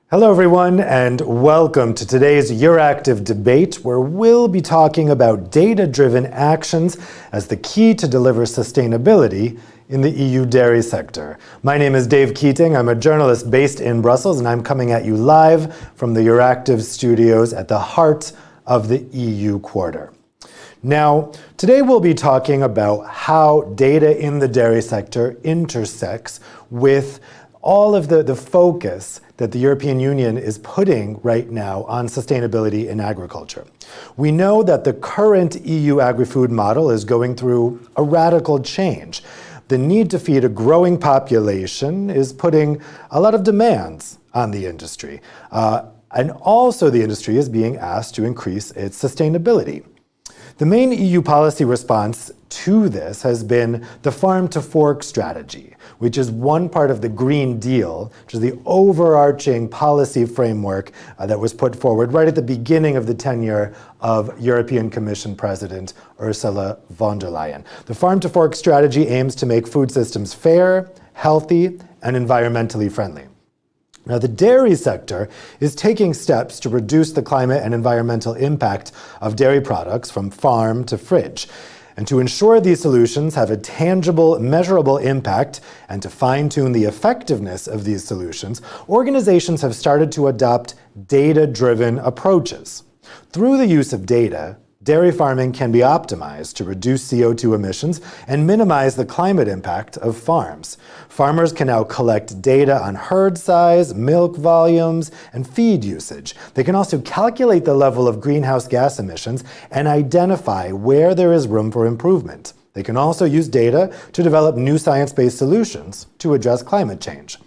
Hello everyone, and welcome to today's Euractiv debate, where we'll be talking about data-driven actions as the key to deliver sustainability in the EU dairy sector. My name is Dave Keating. I'm a journalist based in Brussels, and I'm coming at you live from the Euractiv studios at the heart of the EU quarter. Now, today we'll be talking about how data in the dairy sector intersects with all of the focus that the European Union is putting right now on sustainability in agriculture. We know that the current EU agri-food model is going through a radical change. The need to feed a growing population is putting a lot of demands on the industry. And also the industry is being asked to increase its sustainability. The main EU policy response to this has been the farm-to-fork strategy, which is one part of the Green Deal, which is the overarching policy framework that was put forward right at the beginning of the tenure of European Commission President Ursula von der Leyen. The farm-to-fork strategy aims to make food systems fair, healthy, and environmentally friendly. Now, the dairy sector is taking steps to reduce the climate and environmental impact of dairy products from farm to fridge. And to ensure these solutions have a tangible, measurable impact and to fine-tune the effectiveness of these solutions, organizations have started to adopt data-driven approaches. Through the use of data, dairy farming can be optimized to reduce CO2 emissions and minimize the climate impact of farms. Farmers can now collect data on herd size, milk volumes, and feed usage. They can also calculate the level of greenhouse gas emissions and identify where there is room for improvement. They can also use data to develop new science-based solutions to address climate change.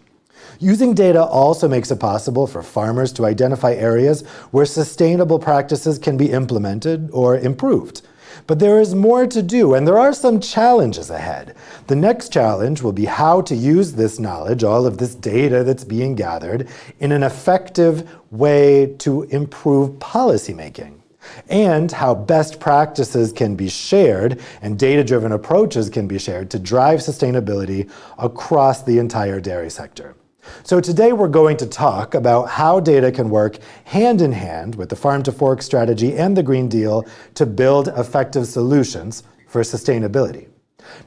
Using data also makes it possible for farmers to identify areas where sustainable practices can be implemented or improved. But there is more to do, and there are some challenges ahead. The next challenge will be how to use this knowledge, all of this data that's being gathered, in an effective way to improve policymaking, and how best practices can be shared and data-driven approaches can be shared to drive sustainability across the entire dairy sector. So today we're going to talk about how data can work hand in hand with the farm-to-fork strategy and the Green Deal to build effective solutions for sustainability.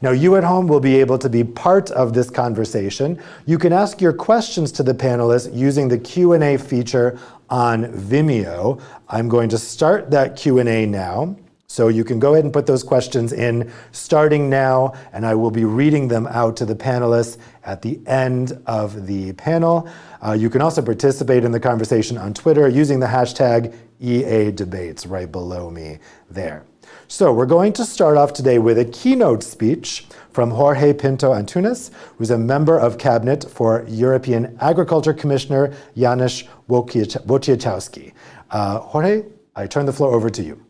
Now, you at home will be able to be part of this conversation. You can ask your questions to the panelists using the Q&A feature on Vimeo. I'm going to start that Q&A now. So you can go ahead and put those questions in starting now, and I will be reading them out to the panelists at the end of the panel. You can also participate in the conversation on Twitter using the hashtag EADebates right below me there. So we're going to start off today with a keynote speech from Jorge Pinto Antunes, who's a member of cabinet for European Agriculture Commissioner Janusz Wojciechowski. Jorge, I turn the floor over to you.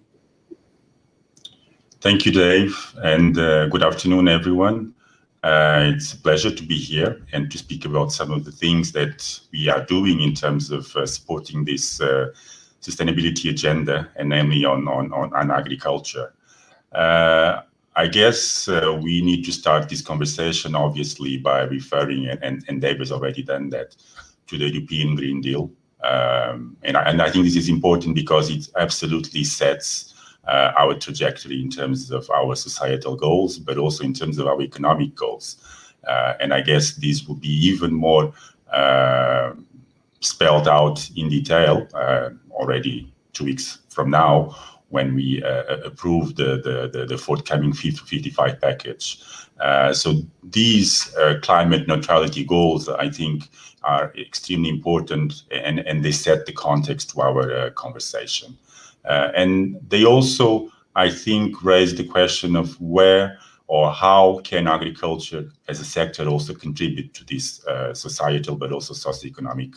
Thank you, Dave, and good afternoon, everyone. It's a pleasure to be here and to speak about some of the things that we are doing in terms of supporting this sustainability agenda, and namely on agriculture. I guess we need to start this conversation, obviously, by referring, and Dave has already done that, to the European Green Deal. And I think this is important because it absolutely sets our trajectory in terms of our societal goals, but also in terms of our economic goals. And I guess this will be even more spelled out in detail already 2 weeks from now when we approve the forthcoming Fit for 55 package. So these climate neutrality goals, I think, are extremely important, and they set the context to our conversation. And they also, I think, raise the question of where or how can agriculture as a sector also contribute to these societal but also socioeconomic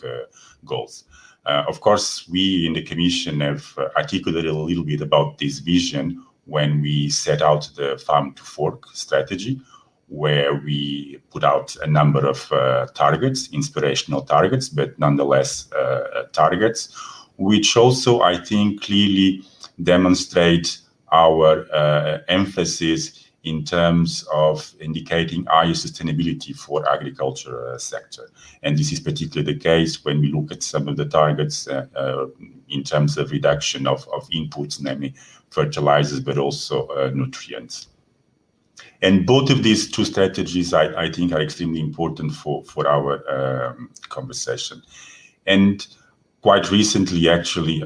goals. Of course, we in the Commission have articulated a little bit about this vision when we set out the farm-to-fork strategy, where we put out a number of targets, inspirational targets, but nonetheless targets, which also, I think, clearly demonstrate our emphasis in terms of indicating higher sustainability for agriculture sector. And this is particularly the case when we look at some of the targets in terms of reduction of inputs, namely fertilizers, but also nutrients. And both of these two strategies, I think, are extremely important for our conversation. And quite recently, actually,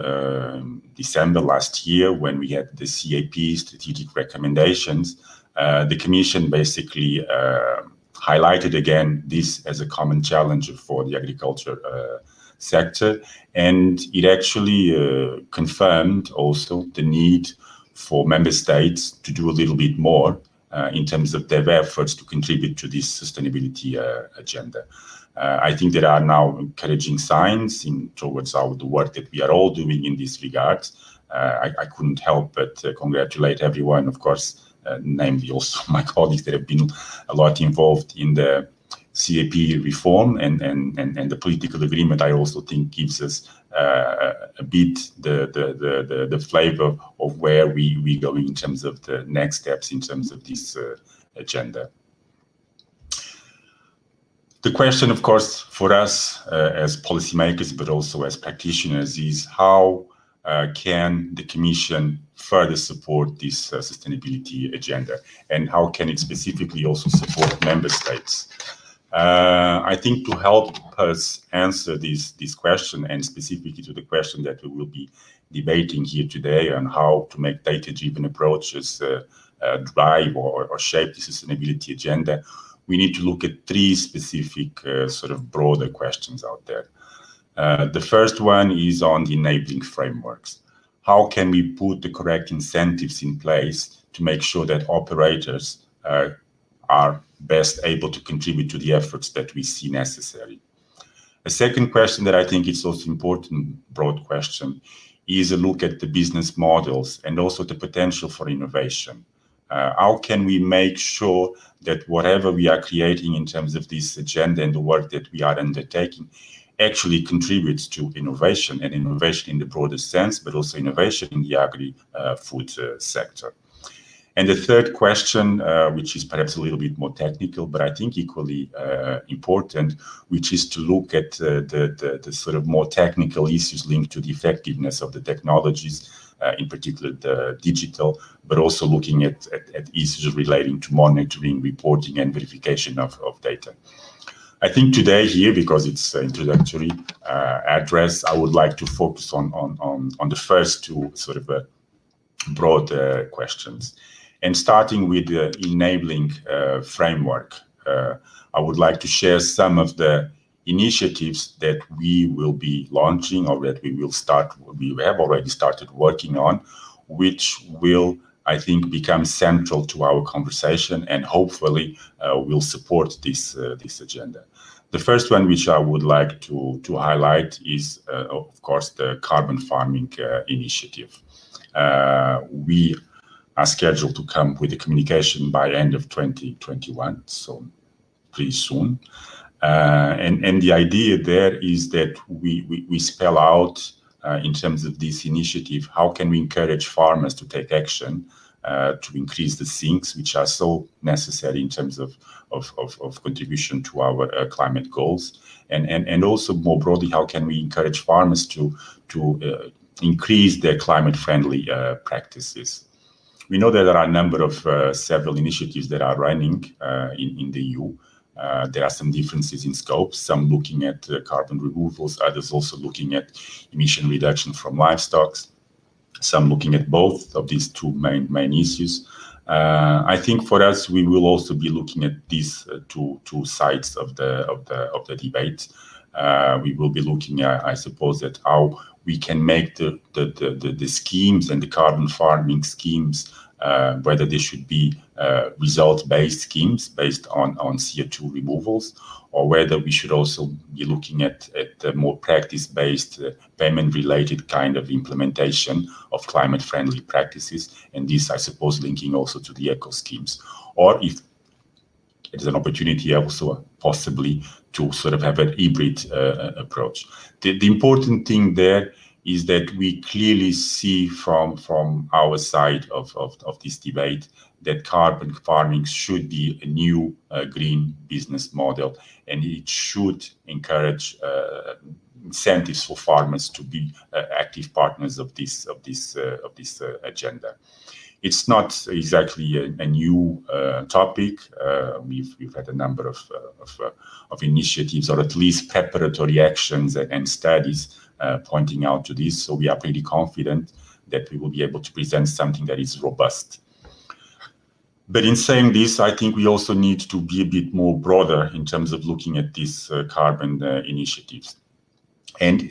December last year, when we had the CAP strategic recommendations, the Commission basically highlighted again this as a common challenge for the agriculture sector. And it actually confirmed also the need for member states to do a little bit more in terms of their efforts to contribute to this sustainability agenda. I think there are now encouraging signs towards the work that we are all doing in this regard. I couldn't help but congratulate everyone, of course, namely also my colleagues that have been a lot involved in the CAP reform, and the political agreement, I also think, gives us a bit the flavor of where we go in terms of the next steps in terms of this agenda. The question, of course, for us as policymakers, but also as practitioners, is how can the Commission further support this sustainability agenda, and how can it specifically also support member states? I think to help us answer this question, and specifically to the question that we will be debating here today on how to make data-driven approaches drive or shape the sustainability agenda, we need to look at three specific sort of broader questions out there. The first one is on the enabling frameworks. How can we put the correct incentives in place to make sure that operators are best able to contribute to the efforts that we see necessary? A second question that I think is also important, broad question, is a look at the business models and also the potential for innovation. How can we make sure that whatever we are creating in terms of this agenda and the work that we are undertaking actually contributes to innovation, and innovation in the broader sense, but also innovation in the agri-food sector? And the third question, which is perhaps a little bit more technical, but I think equally important, which is to look at the sort of more technical issues linked to the effectiveness of the technologies, in particular the digital, but also looking at issues relating to monitoring, reporting, and verification of data. I think today here, because it's an introductory address, I would like to focus on the first two sort of broad questions. And starting with the enabling framework, I would like to share some of the initiatives that we will be launching, or that we have already started working on, which will, I think, become central to our conversation and hopefully will support this agenda. The first one, which I would like to highlight, is, of course, the carbon farming initiative. We are scheduled to come with a communication by end of 2021, so pretty soon. And the idea there is that we spell out, in terms of this initiative, how can we encourage farmers to take action to increase the sinks, which are so necessary in terms of contribution to our climate goals, and also more broadly, how can we encourage farmers to increase their climate-friendly practices. We know that there are a number of several initiatives that are running in the EU. There are some differences in scope, some looking at carbon removals, others also looking at emission reduction from livestock, some looking at both of these two main issues. I think for us, we will also be looking at these two sides of the debate. We will be looking at, I suppose, at how we can make the schemes and the carbon farming schemes, whether they should be result-based schemes based on CO2 removals, or whether we should also be looking at the more practice-based, payment-related kind of implementation of climate-friendly practices, and this, I suppose, linking also to the eco schemes. Or if it is an opportunity also possibly to sort of have an hybrid approach. The important thing there is that we clearly see from our side of this debate that carbon farming should be a new green business model, and it should encourage incentives for farmers to be active partners of this agenda. It's not exactly a new topic. We've had a number of initiatives, or at least preparatory actions and studies pointing out to this. So we are pretty confident that we will be able to present something that is robust. But in saying this, I think we also need to be a bit more broader in terms of looking at these carbon initiatives. And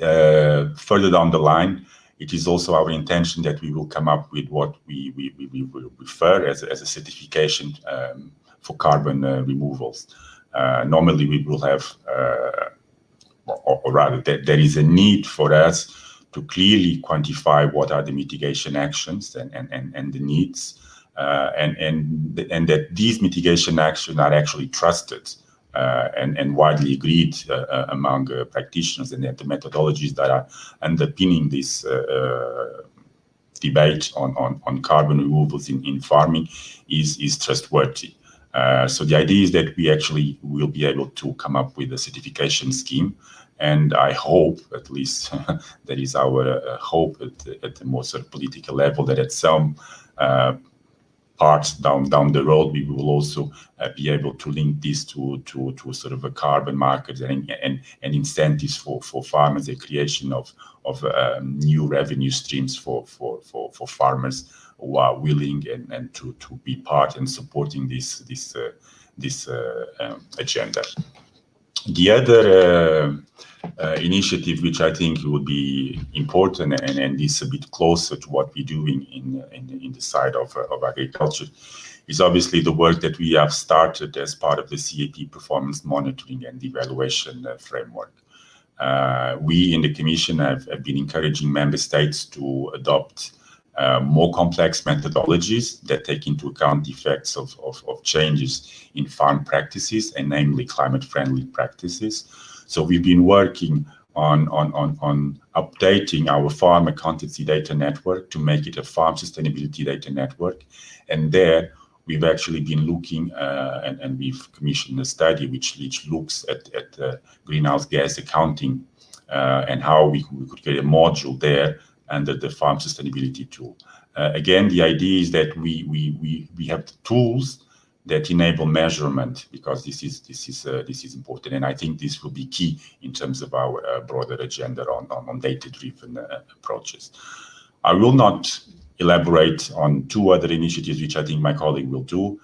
further down the line, it is also our intention that we will come up with what we will refer as a certification for carbon removals. Normally, we will have, or rather, there is a need for us to clearly quantify what are the mitigation actions and the needs, and that these mitigation actions are actually trusted and widely agreed among practitioners, and that the methodologies that are underpinning this debate on carbon removals in farming is trustworthy. So the idea is that we actually will be able to come up with a certification scheme, and I hope, at least that is our hope at the more sort of political level, that at some parts down the road, we will also be able to link this to sort of a carbon market and incentives for farmers, the creation of new revenue streams for farmers who are willing and to be part and supporting this agenda. The other initiative, which I think would be important and is a bit closer to what we're doing in the side of agriculture, is obviously the work that we have started as part of the CAP performance monitoring and evaluation framework. We in the Commission have been encouraging member states to adopt more complex methodologies that take into account the effects of changes in farm practices, and namely climate-friendly practices. So we've been working on updating our farm accountancy data network to make it a farm sustainability data network. And there we've actually been looking, and we've commissioned a study which looks at greenhouse gas accounting and how we could get a module there under the farm sustainability tool. Again, the idea is that we have the tools that enable measurement, because this is important, and I think this will be key in terms of our broader agenda on data-driven approaches. I will not elaborate on two other initiatives which I think my colleague will do,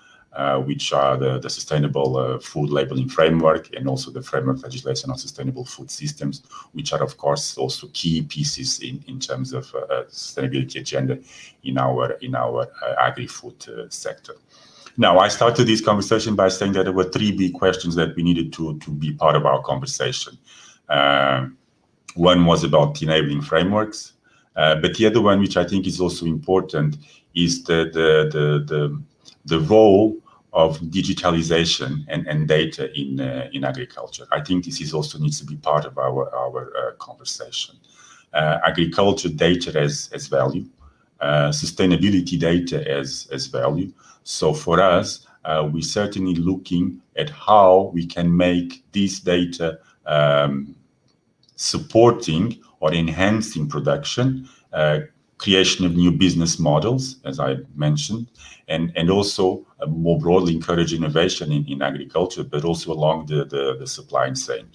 which are the sustainable food labeling framework and also the framework legislation on sustainable food systems, which are of course also key pieces in terms of sustainability agenda in our agri-food sector. Now, I started this conversation by saying that there were three big questions that we needed to be part of our conversation. One was about enabling frameworks, but the other one, which I think is also important, is the role of digitalization and data in agriculture. I think this also needs to be part of our conversation. Agriculture data as value, sustainability data as value. So for us, we're certainly looking at how we can make this data supporting or enhancing production, creation of new business models, as I mentioned, and also more broadly encourage innovation in agriculture, but also along the supply chain.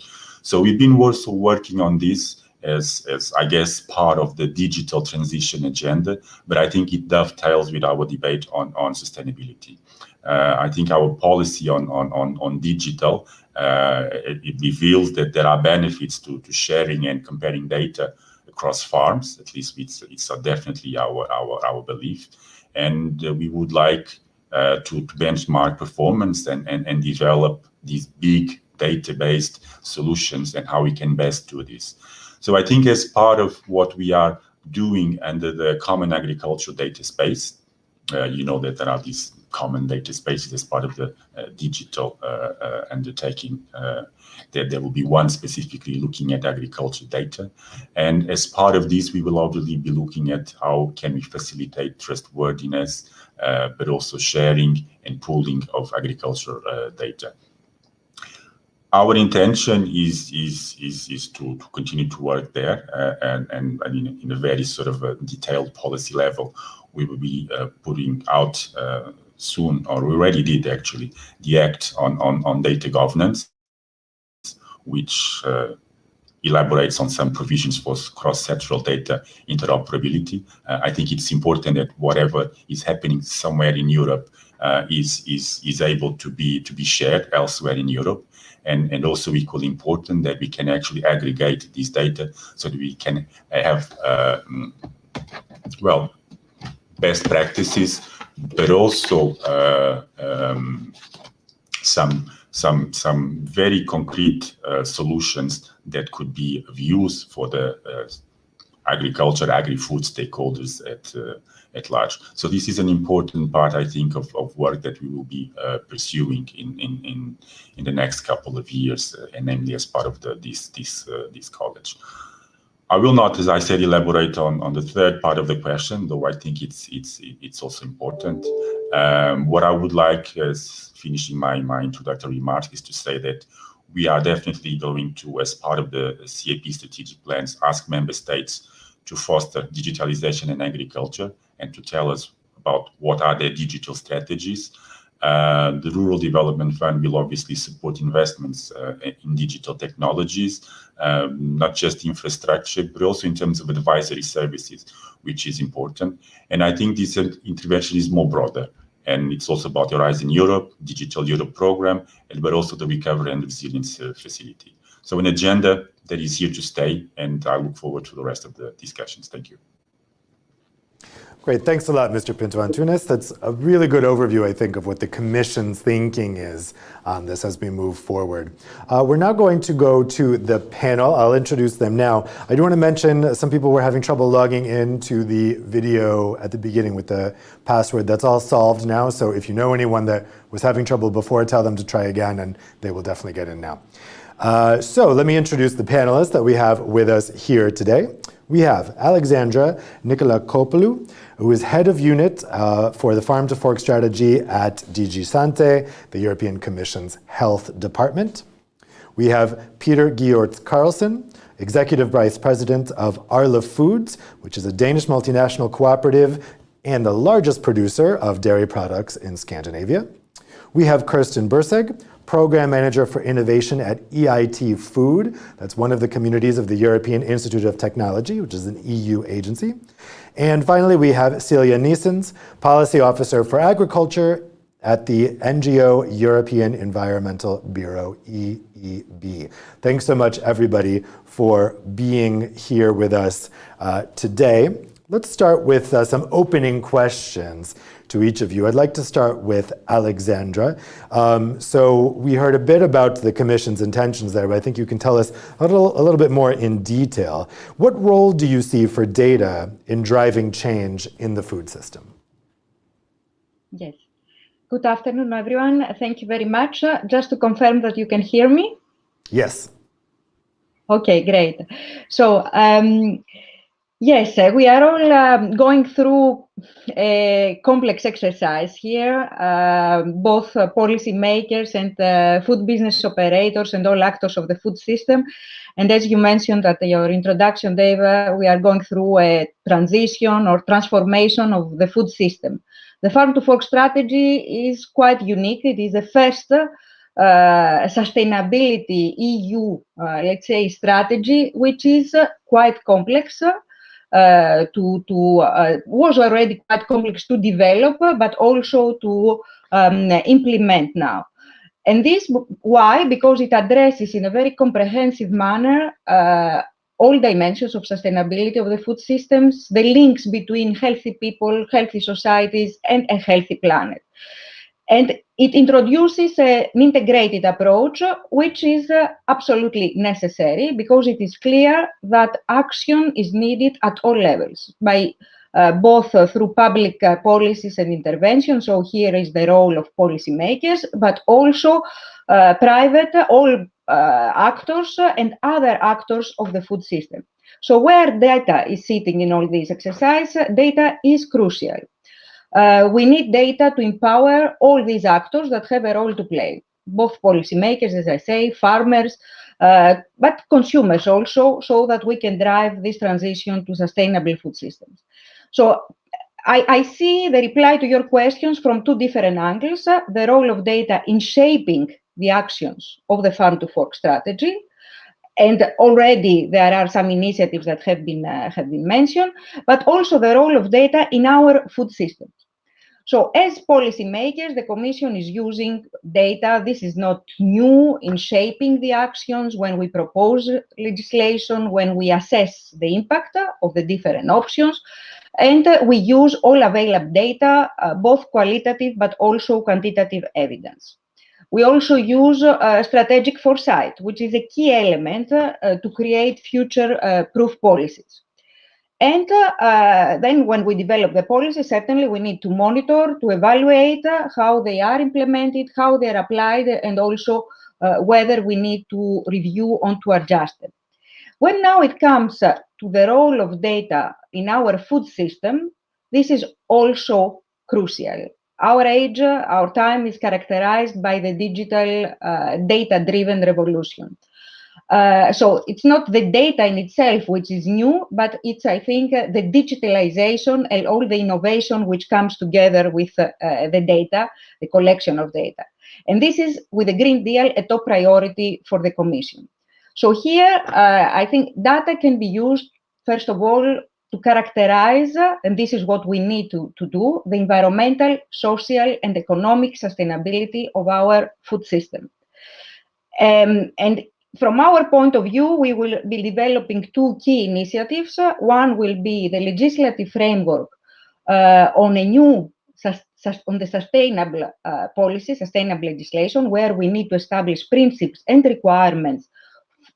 So we've been also working on this as I guess part of the digital transition agenda, but I think it dovetails with our debate on sustainability. I think our policy on digital, it reveals that there are benefits to sharing and comparing data across farms. At least it's definitely our belief, and we would like to benchmark performance and develop these big data-based solutions and how we can best do this. So I think as part of what we are doing under the Common Agricultural Data Space, you know that there are these common data spaces as part of the digital undertaking. There will be one specifically looking at agriculture data. And as part of this, we will obviously be looking at how can we facilitate trustworthiness, but also sharing and pooling of agriculture data. Our intention is to continue to work there, and I mean, in a very sort of a detailed policy level, we will be putting out soon, or we already did actually, the Act on data governance, which elaborates on some provisions for cross-sectoral data interoperability. I think it's important that whatever is happening somewhere in Europe is able to be shared elsewhere in Europe. And also equally important that we can actually aggregate this data so that we can have, well, best practices, but also some very concrete solutions that could be of use for the agriculture, agri-food stakeholders at large. So this is an important part, I think, of work that we will be pursuing in the next couple of years, and namely as part of this college. I will not, as I said, elaborate on the third part of the question, though I think it's also important. What I would like, as finishing my introductory remarks, is to say that we are definitely going to, as part of the CAP strategic plans, ask member states to foster digitalization in agriculture and to tell us about what are their digital strategies. The Rural Development Fund will obviously support investments in digital technologies, not just infrastructure, but also in terms of advisory services, which is important. And I think this intervention is more broader. And it's also about Horizon Europe, Digital Europe program, but also the Recovery and Resilience Facility. So an agenda that is here to stay, and I look forward to the rest of the discussions. Thank you. Great, thanks a lot, Mr. Pinto Antunes. That's a really good overview, I think, of what the Commission's thinking is on this as we move forward. We're now going to go to the panel. I'll introduce them now. I do want to mention some people were having trouble logging into the video at the beginning with the password. That's all solved now, so if you know anyone that was having trouble before, tell them to try again, and they will definitely get in now. So let me introduce the panelists that we have with us here today. We have Alexandra Nicolacopoulou, who is head of unit for the Farm to Fork strategy at DG Sante, the European Commission's health department. We have Peter Georts Carlson, executive vice president of Arla Foods, which is a Danish multinational cooperative and the largest producer of dairy products in Scandinavia. We have Kirsten Burseg, Program Manager for Innovation at EIT Food. That's one of the communities of the European Institute of Technology, which is an EU agency. And finally, we have Celia Niessens, Policy Officer for Agriculture at the NGO European Environmental Bureau, EEB. Thanks so much, everybody, for being here with us today. Let's start with some opening questions to each of you. I'd like to start with Alexandra. So we heard a bit about the Commission's intentions there, but I think you can tell us a little bit more in detail. What role do you see for data in driving change in the food system? Yes. Good afternoon, everyone. Thank you very much. Just to confirm that you can hear me? Yes. Okay, great. So, yes, we are all going through a complex exercise here, both policy makers and food business operators and all actors of the food system. And as you mentioned at your introduction, Dave, we are going through a transition or transformation of the food system. The Farm to Fork strategy is quite unique. It is the first sustainability EU, let's say, strategy, which is quite complex. Was already quite complex to develop, but also to implement now. And this why? Because it addresses in a very comprehensive manner all dimensions of sustainability of the food systems, the links between healthy people, healthy societies, and a healthy planet. And it introduces an integrated approach, which is absolutely necessary because it is clear that action is needed at all levels by both through public policies and intervention. So here is the role of policymakers, but also private, all actors and other actors of the food system. So where data is sitting in all this exercise, data is crucial. We need data to empower all these actors that have a role to play, both policymakers, as I say, farmers, but consumers also, so that we can drive this transition to sustainable food systems. So I see the reply to your questions from two different angles: the role of data in shaping the actions of the farm to fork strategy. And already there are some initiatives that have been mentioned, but also the role of data in our food systems. So as policymakers, the Commission is using data. This is not new in shaping the actions when we propose legislation, when we assess the impact of the different options. And we use all available data, both qualitative but also quantitative evidence. We also use strategic foresight, which is a key element to create future-proof policies. And then when we develop the policy, certainly we need to monitor, to evaluate how they are implemented, how they are applied, and also whether we need to review or to adjust them. When now it comes to the role of data in our food system, this is also crucial. Our age, our time is characterized by the digital data-driven revolution. So it's not the data in itself which is new, but it's, I think, the digitalization and all the innovation which comes together with the data, the collection of data. And this is, with the Green Deal, a top priority for the Commission. So here, I think data can be used, first of all, to characterize, and this is what we need to do, the environmental, social, and economic sustainability of our food system. And from our point of view, we will be developing two key initiatives. One will be the legislative framework on a new on the sustainable policy, sustainable legislation, where we need to establish principles and requirements,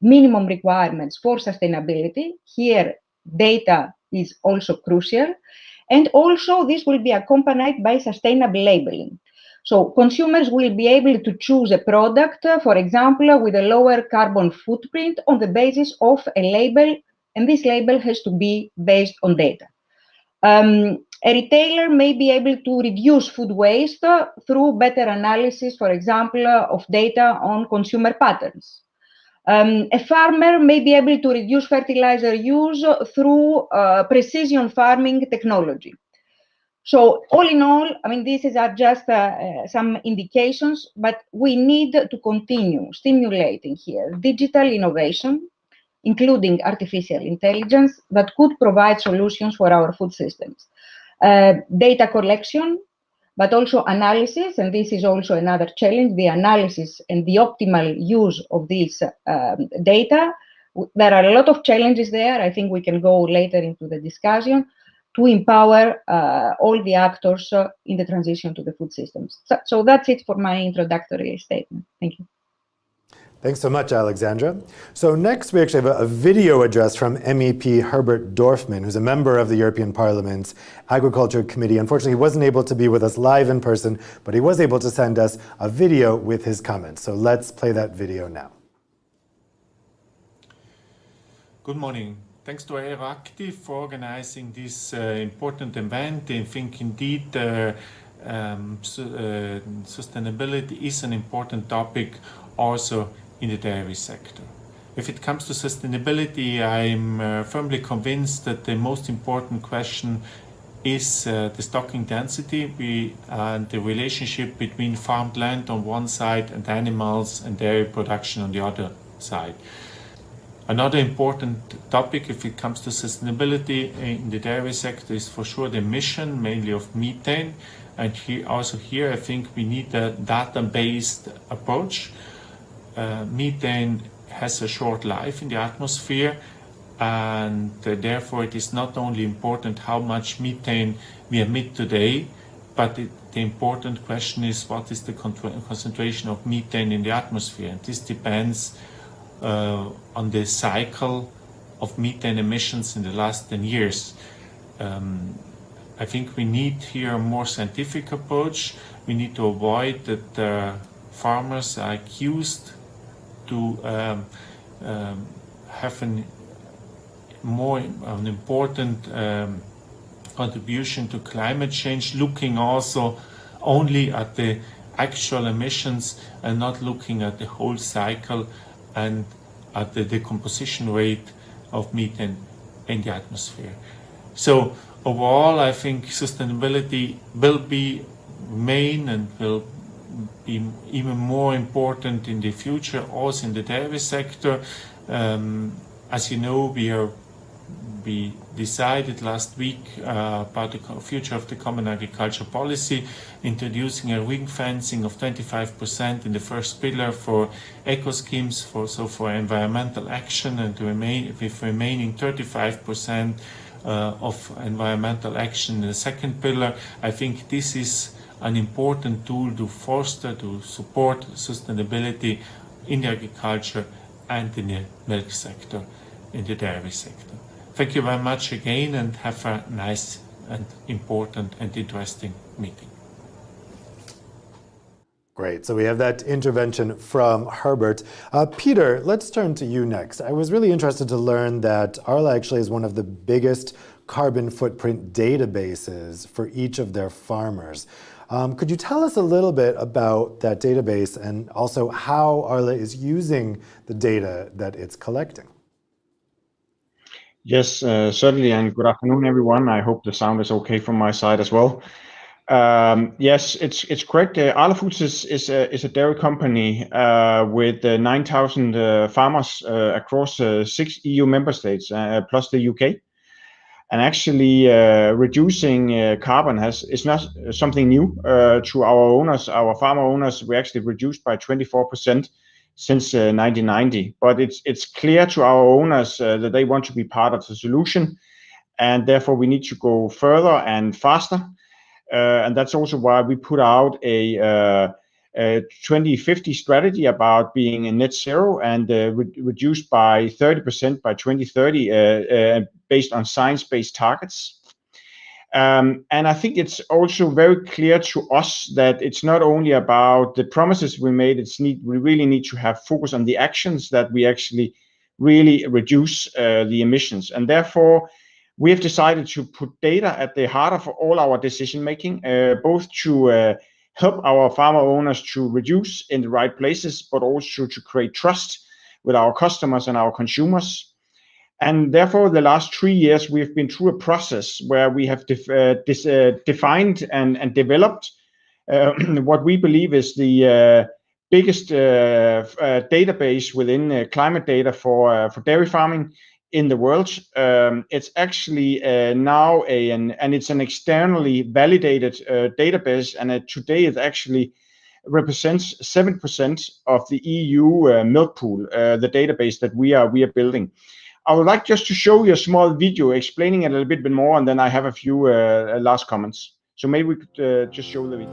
minimum requirements for sustainability. Here, data is also crucial. And also, this will be accompanied by sustainable labeling. So consumers will be able to choose a product, for example, with a lower carbon footprint on the basis of a label, and this label has to be based on data. A retailer may be able to reduce food waste through better analysis, for example, of data on consumer patterns. A farmer may be able to reduce fertilizer use through precision farming technology. So all in all, I mean, these are just some indications, but we need to continue stimulating here digital innovation, including artificial intelligence, that could provide solutions for our food systems. Data collection, but also analysis, and this is also another challenge, the analysis and the optimal use of this data. There are a lot of challenges there. I think we can go later into the discussion to empower all the actors in the transition to the food systems. So that's it for my introductory statement. Thank you. Thanks so much, Alexandra. So next, we actually have a video address from MEP Herbert Dorfman, who's a member of the European Parliament's Agriculture Committee. Unfortunately, he wasn't able to be with us live in person, but he was able to send us a video with his comments. So let's play that video now. Good morning. Thanks to Euractiv for organizing this important event. I think indeed sustainability is an important topic also in the dairy sector. If it comes to sustainability, I'm firmly convinced that the most important question is the stocking density and the relationship between farmed land on one side and animals and dairy production on the other side. Another important topic, if it comes to sustainability in the dairy sector, is for sure the emission, mainly of methane. And here, I think we need a data-based approach. Methane has a short life in the atmosphere, and therefore it is not only important how much methane we emit today, but the important question is what is the concentration of methane in the atmosphere. And this depends on the cycle of methane emissions in the last 10 years. I think we need here a more scientific approach. We need to avoid that farmers are accused to have an important contribution to climate change, looking also only at the actual emissions and not looking at the whole cycle and at the decomposition rate of methane in the atmosphere. So overall, I think sustainability will be main and will be even more important in the future, also in the dairy sector. As you know, we decided last week about the future of the common agriculture policy, introducing a ring fencing of 25% in the first pillar for eco schemes, for environmental action, and with remaining 35% of environmental action in the second pillar. I think this is an important tool to foster, to support sustainability in the agriculture and in the milk sector, in the dairy sector. Thank you very much again, and have a nice and important and interesting meeting. Great. So we have that intervention from Herbert. Peter, let's turn to you next. I was really interested to learn that Arla actually is one of the biggest carbon footprint databases for each of their farmers. Could you tell us a little bit about that database and also how Arla is using the data that it's collecting? Yes, certainly, and good afternoon, everyone. I hope the sound is okay from my side as well. Yes, it's correct. Arla Foods is a dairy company with 9,000 farmers across 6 EU member states plus the UK. And actually, reducing carbon is not something new to our owners, our farmer owners. We actually reduced by 24% since 1990. But it's clear to our owners that they want to be part of the solution, and therefore we need to go further and faster. And that's also why we put out a 2050 strategy about being a net zero and reduced by 30% by 2030 based on science-based targets. And I think it's also very clear to us that it's not only about the promises we made, we really need to have focus on the actions that we actually really reduce the emissions. And therefore, we have decided to put data at the heart of all our decision making, both to help our farmer owners to reduce in the right places, but also to create trust with our customers and our consumers. And therefore, the last 3 years, we've been through a process where we have defined and developed what we believe is the biggest database within climate data for dairy farming in the world. It's actually now it's an externally validated database, and today it actually represents 7% of the EU milk pool, the database that we are building. I would like just to show you a small video explaining it a little bit more, and then I have a few last comments. So maybe we could just show the video.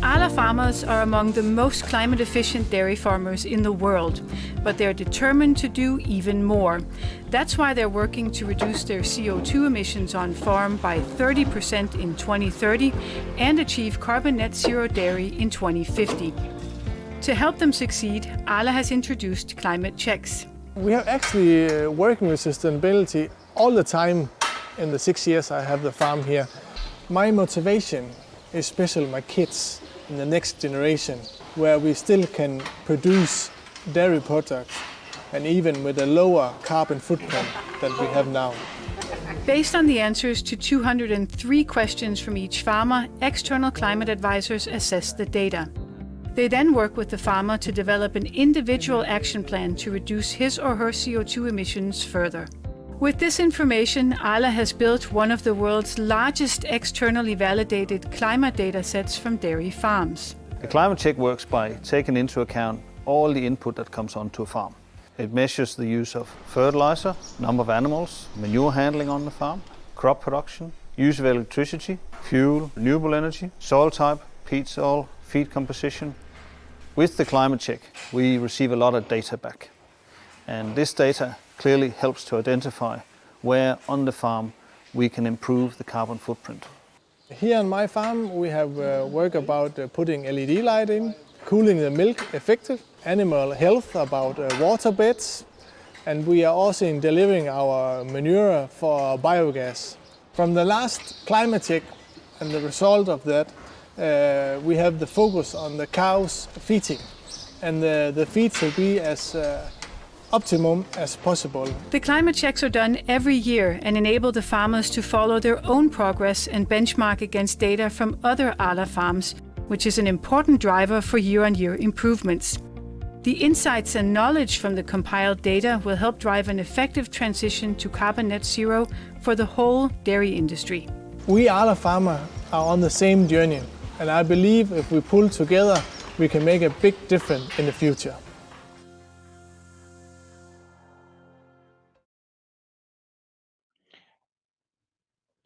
Arla farmers are among the most climate-efficient dairy farmers in the world, but they're determined to do even more. That's why they're working to reduce their CO2 emissions on farm by 30% in 2030 and achieve carbon net zero dairy in 2050. To help them succeed, Arla has introduced climate checks. We are actually working with sustainability all the time in the 6 years I have the farm here. My motivation is especially my kids in the next generation, where we still can produce dairy products and even with a lower carbon footprint than we have now. Based on the answers to 203 questions from each farmer, external climate advisors assess the data. They then work with the farmer to develop an individual action plan to reduce his or her CO2 emissions further. With this information, Arla has built one of the world's largest externally validated climate data sets from dairy farms. The climate check works by taking into account all the input that comes onto a farm. It measures the use of fertilizer, number of animals, manure handling on the farm, crop production, use of electricity, fuel, renewable energy, soil type, peat soil, feed composition. With the climate check, we receive a lot of data back. And this data clearly helps to identify where on the farm we can improve the carbon footprint. Here on my farm we have work about putting LED lighting, cooling the milk effective, animal health about water beds, and we are also in delivering our manure for biogas. From the last climate check and the result of that, we have the focus on the cows feeding, and the feed should be as optimum as possible. The climate checks are done every year and enable the farmers to follow their own progress and benchmark against data from other Arla farms, which is an important driver for year-on-year improvements. The insights and knowledge from the compiled data will help drive an effective transition to carbon net zero for the whole dairy industry. We Arla farmers are on the same journey, and I believe if we pull together, we can make a big difference in the future.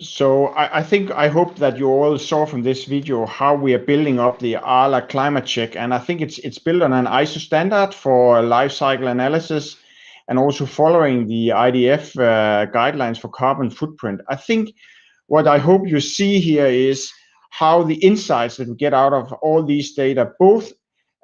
So I hope that you all saw from this video how we are building up the Arla climate check, and I think it's built on an ISO standard for life cycle analysis and also following the IDF guidelines for carbon footprint. I think what I hope you see here is how the insights that we get out of all these data both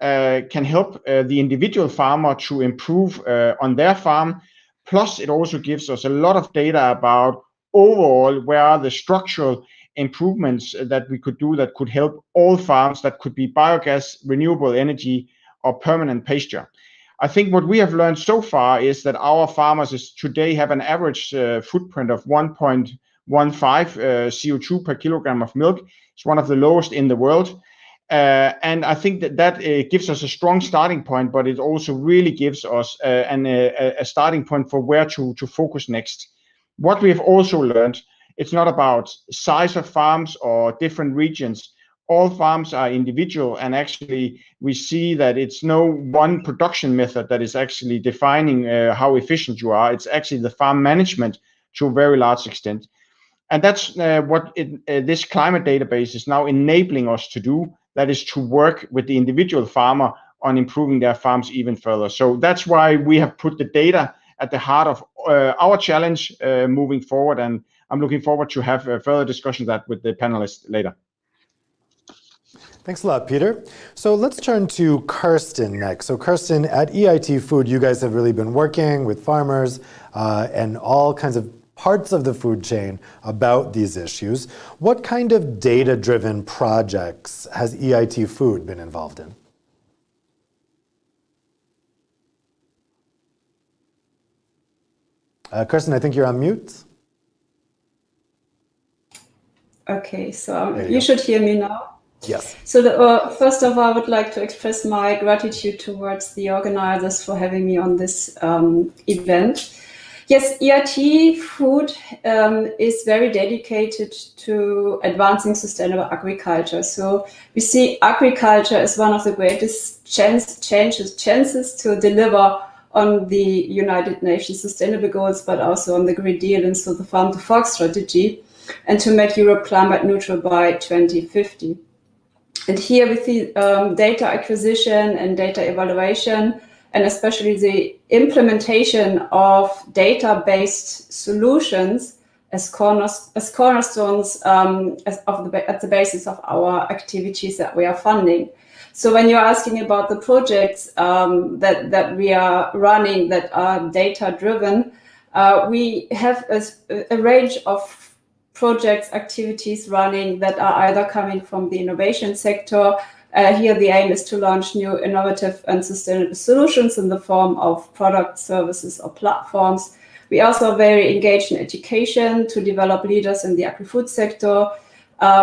can help the individual farmer to improve on their farm, plus it also gives us a lot of data about overall where are the structural improvements that we could do that could help all farms, that could be biogas, renewable energy, or permanent pasture. I think what we have learned so far is that our farmers today have an average footprint of 1.15 CO2 per kilogram of milk. It's one of the lowest in the world. And I think that gives us a strong starting point, but it also really gives us a starting point for where to focus next. What we have also learned, it's not about size of farms or different regions. All farms are individual, and actually we see that it's no one production method that is actually defining how efficient you are. It's actually the farm management to a very large extent. And that's what this climate database is now enabling us to do, that is to work with the individual farmer on improving their farms even further. So that's why we have put the data at the heart of our challenge moving forward, and I'm looking forward to have further discussion of that with the panelists later. Thanks a lot, Peter. So let's turn to Kirsten next. So Kirsten, at EIT Food, you guys have really been working with farmers and all kinds of parts of the food chain about these issues. What kind of data-driven projects has EIT Food been involved in? Kirsten, I think you're on mute. Okay, so you should hear me now. Yes. So first of all, I would like to express my gratitude towards the organizers for having me on this event. Yes, EIT Food is very dedicated to advancing sustainable agriculture. So we see agriculture as one of the greatest chances to deliver on the United Nations Sustainable Goals, but also on the Green Deal and so the Farm to Fork strategy, and to make Europe climate neutral by 2050. And here with the data acquisition and data evaluation, and especially the implementation of data-based solutions as cornerstones at the basis of our activities that we are funding. So when you're asking about the projects that we are running that are data-driven, we have a range of projects, activities running that are either coming from the innovation sector. Here the aim is to launch new innovative and sustainable solutions in the form of products, services, or platforms. We also are very engaged in education to develop leaders in the agri-food sector.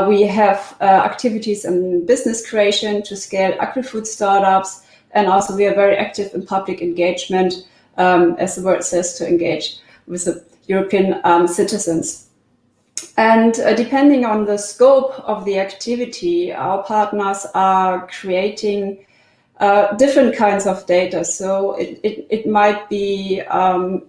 We have activities in business creation to scale agri-food startups, and also we are very active in public engagement, as the word says, to engage with the European citizens. And depending on the scope of the activity, our partners are creating different kinds of data. So it might be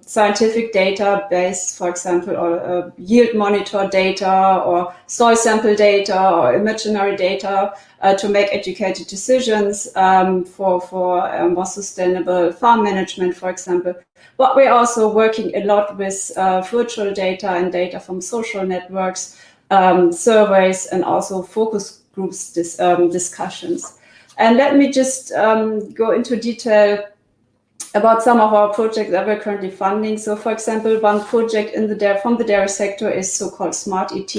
scientific data based, for example, or yield monitor data, or soil sample data, or imaginary data to make educated decisions for more sustainable farm management, for example. But we're also working a lot with virtual data and data from social networks, surveys, and also focus groups discussions. And let me just go into detail about some of our projects that we're currently funding. So, for example, one project from the dairy sector is so-called Smart ET.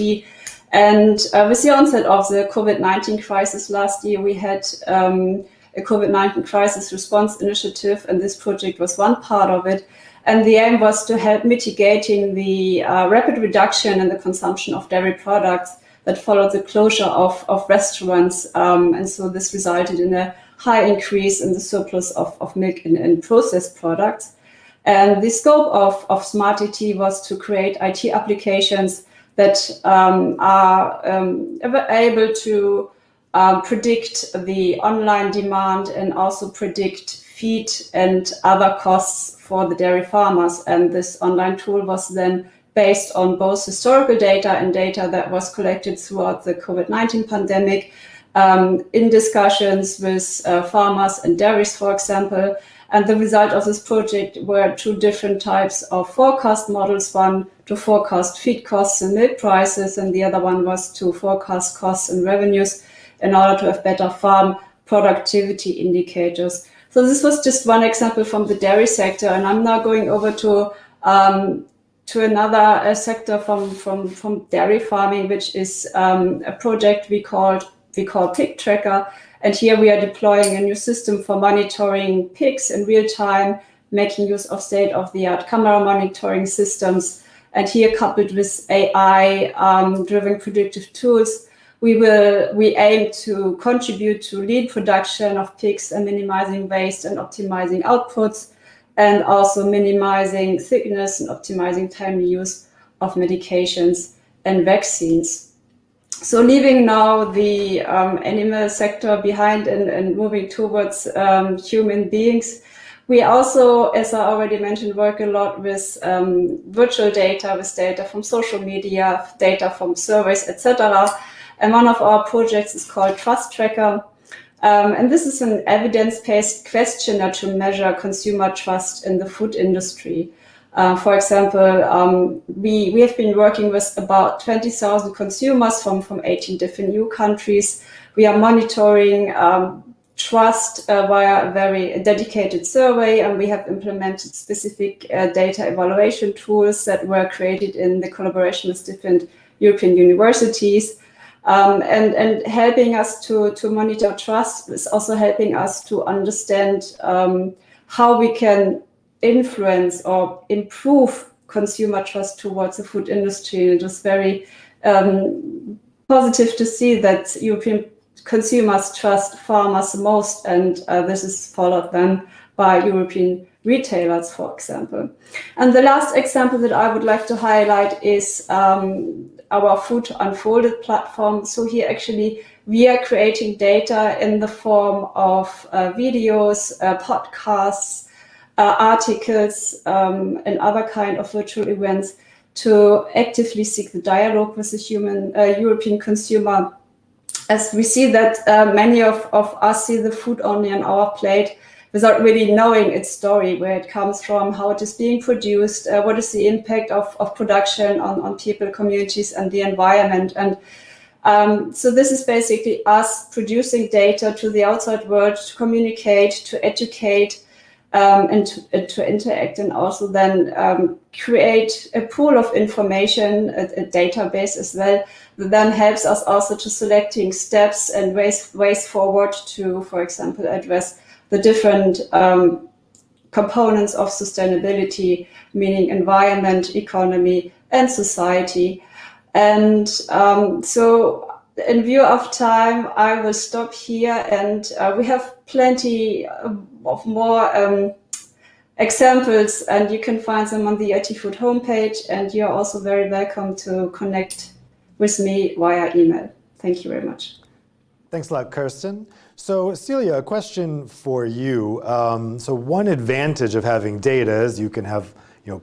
And with the onset of the COVID-19 crisis last year, we had a COVID-19 crisis response initiative, and this project was one part of it. And the aim was to help mitigating the rapid reduction in the consumption of dairy products that followed the closure of restaurants. And so this resulted in a high increase in the surplus of milk and processed products. And the scope of Smart ET was to create IT applications that are able to predict the online demand and also predict feed and other costs for the dairy farmers. And this online tool was then based on both historical data and data that was collected throughout the COVID-19 pandemic, in discussions with farmers and dairies, for example. And the result of this project were two different types of forecast models, one to forecast feed costs and milk prices, and the other one was to forecast costs and revenues in order to have better farm productivity indicators. So this was just one example from the dairy sector, and I'm now going over to another sector from dairy farming, which is a project we call Pig Tracker. And here we are deploying a new system for monitoring pigs in real time, making use of state-of-the-art camera monitoring systems. And here, coupled with AI-driven predictive tools, we aim to contribute to lean production of pigs and minimizing waste and optimizing outputs, and also minimizing sickness and optimizing timely use of medications and vaccines. So leaving now the animal sector behind and moving towards human beings, we also, as I already mentioned, work a lot with virtual data, with data from social media, data from surveys, etc. And one of our projects is called Trust Tracker. And this is an evidence-based questionnaire to measure consumer trust in the food industry. For example, we have been working with about 20,000 consumers from 18 different EU countries. We are monitoring trust via a very dedicated survey, and we have implemented specific data evaluation tools that were created in the collaboration with different European universities. And helping us to monitor trust is also helping us to understand how we can influence or improve consumer trust towards the food industry. It was very positive to see that European consumers trust farmers most, and this is followed then by European retailers, for example. And the last example that I would like to highlight is our Food Unfolded platform. So here actually we are creating data in the form of videos, podcasts, articles, and other kind of virtual events to actively seek the dialogue with the European consumer. As we see that many of us see the food only on our plate without really knowing its story, where it comes from, how it is being produced, what is the impact of production on people, communities, and the environment. And so this is basically us producing data to the outside world to communicate, to educate, and to interact, and also then create a pool of information, a database as well, that then helps us also to selecting steps and ways forward to, for example, address the different components of sustainability, meaning environment, economy, and society. And so in view of time, I will stop here, and we have plenty of more examples, and you can find them on the agri-food homepage, and you're also very welcome to connect with me via email. Thank you very much. Thanks a lot, Kirsten. So Celia, a question for you. So one advantage of having data is you can have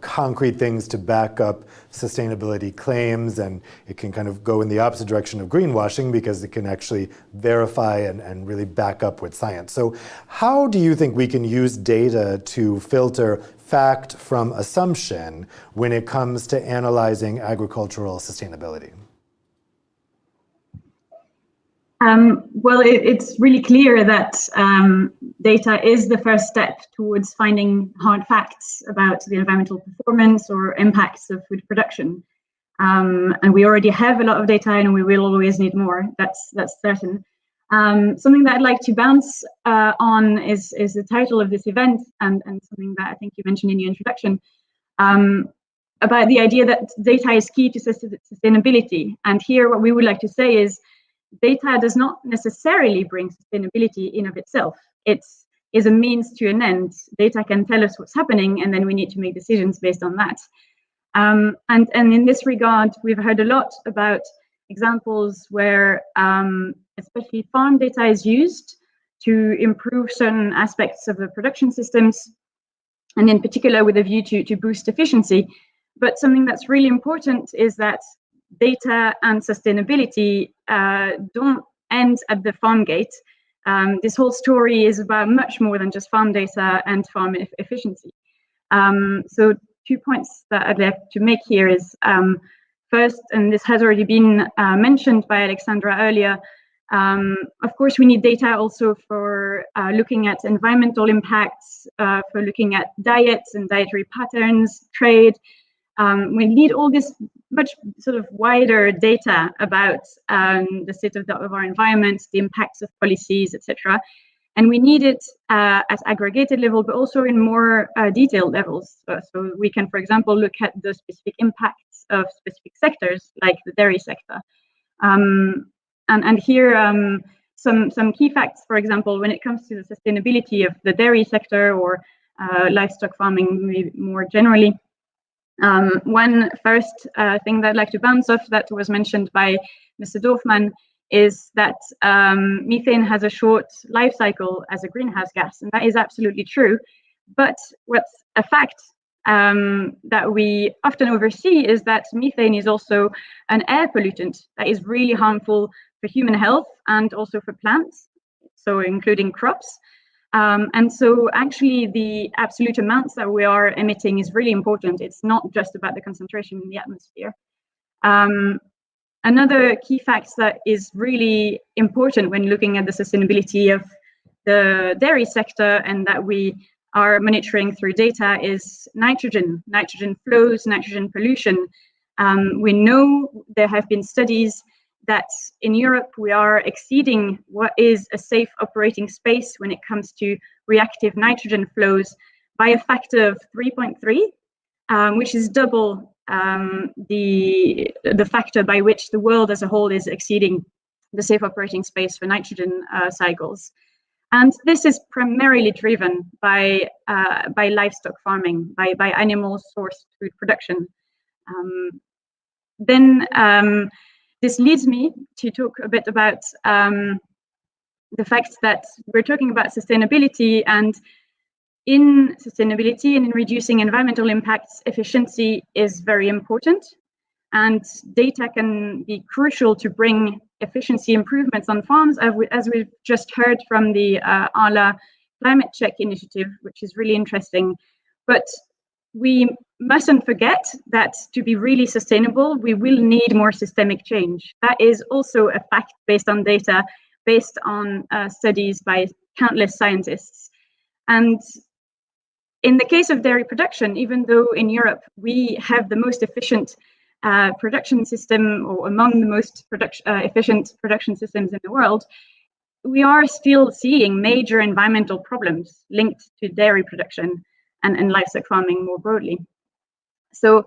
concrete things to back up sustainability claims, and it can kind of go in the opposite direction of greenwashing because it can actually verify and really back up with science. So how do you think we can use data to filter fact from assumption when it comes to analyzing agricultural sustainability? Well, it's really clear that data is the first step towards finding hard facts about the environmental performance or impacts of food production. And we already have a lot of data, and we will always need more. That's certain. Something that I'd like to bounce on is the title of this event, and something that I think you mentioned in your introduction, about the idea that data is key to sustainability. And here, what we would like to say is, data does not necessarily bring sustainability in of itself. It is a means to an end. Data can tell us what's happening, and then we need to make decisions based on that. And in this regard, we've heard a lot about examples where especially farm data is used to improve certain aspects of the production systems, and in particular with a view to boost efficiency. But something that's really important is that data and sustainability don't end at the farm gate. This whole story is about much more than just farm data and farm efficiency. So 2 points that I'd like to make here is, first, and this has already been mentioned by Alexandra earlier, of course we need data also for looking at environmental impacts, for looking at diets and dietary patterns, trade. We need all this much sort of wider data about the state of our environment, the impacts of policies, etc. And we need it at aggregated level, but also in more detailed levels. So we can, for example, look at the specific impacts of specific sectors, like the dairy sector. And here, some key facts, for example, when it comes to the sustainability of the dairy sector or livestock farming more generally. One first thing that I'd like to bounce off that was mentioned by Mr. Dorfman is that methane has a short life cycle as a greenhouse gas, and that is absolutely true. But what's a fact that we often oversee is that methane is also an air pollutant that is really harmful for human health and also for plants, so including crops. And so actually the absolute amounts that we are emitting is really important. It's not just about the concentration in the atmosphere. Another key fact that is really important when looking at the sustainability of the dairy sector and that we are monitoring through data is nitrogen flows, nitrogen pollution. We know there have been studies that in Europe we are exceeding what is a safe operating space when it comes to reactive nitrogen flows by a factor of 3.3, which is double the factor by which the world as a whole is exceeding the safe operating space for nitrogen cycles. And this is primarily driven by livestock farming, by animal-sourced food production. This leads me to talk a bit about the fact that we're talking about sustainability, and in sustainability and in reducing environmental impacts, efficiency is very important. And data can be crucial to bring efficiency improvements on farms, as we've just heard from the ALA Climate Check initiative, which is really interesting. But we mustn't forget that to be really sustainable, we will need more systemic change. That is also a fact based on data, based on studies by countless scientists. And in the case of dairy production, even though in Europe we have the most efficient production system, or among the most efficient production systems in the world, we are still seeing major environmental problems linked to dairy production and livestock farming more broadly. So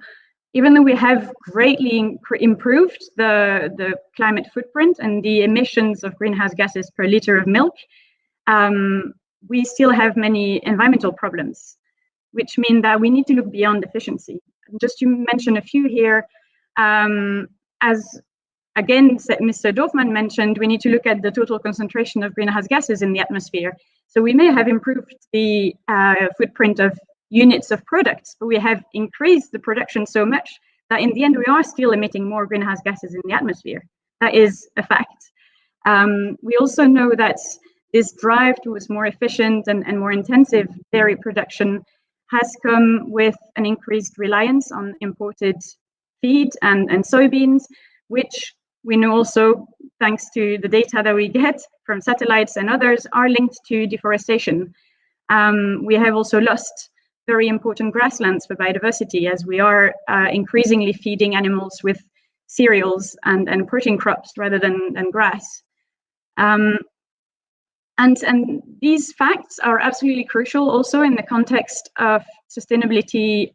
even though we have greatly improved the climate footprint and the emissions of greenhouse gases per liter of milk, we still have many environmental problems, which mean that we need to look beyond efficiency. Just to mention a few here, as again, Mr. Dorfman mentioned, we need to look at the total concentration of greenhouse gases in the atmosphere. So we may have improved the footprint of units of products, but we have increased the production so much that in the end we are still emitting more greenhouse gases in the atmosphere. That is a fact. We also know that this drive towards more efficient and more intensive dairy production has come with an increased reliance on imported feed and soybeans, which we know also, thanks to the data that we get from satellites and others, are linked to deforestation. We have also lost very important grasslands for biodiversity, as we are increasingly feeding animals with cereals and protein crops rather than grass. And these facts are absolutely crucial also in the context of sustainability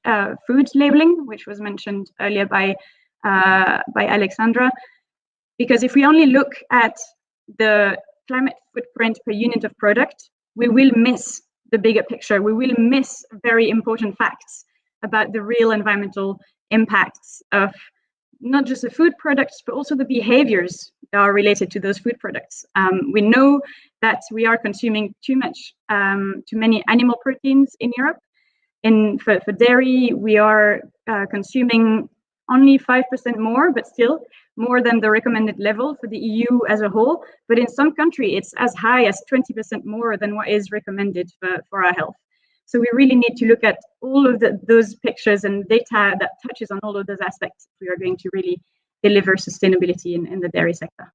food labeling, which was mentioned earlier by Alexandra. Because if we only look at the climate footprint per unit of product, we will miss the bigger picture. We will miss very important facts about the real environmental impacts of not just the food products, but also the behaviors that are related to those food products. We know that we are consuming too many animal proteins in Europe. For dairy, we are consuming only 5% more, but still more than the recommended level for the EU as a whole. But in some countries, it's as high as 20% more than what is recommended for our health. So we really need to look at all of those pictures and data that touches on all of those aspects if we are going to really deliver sustainability in the dairy sector.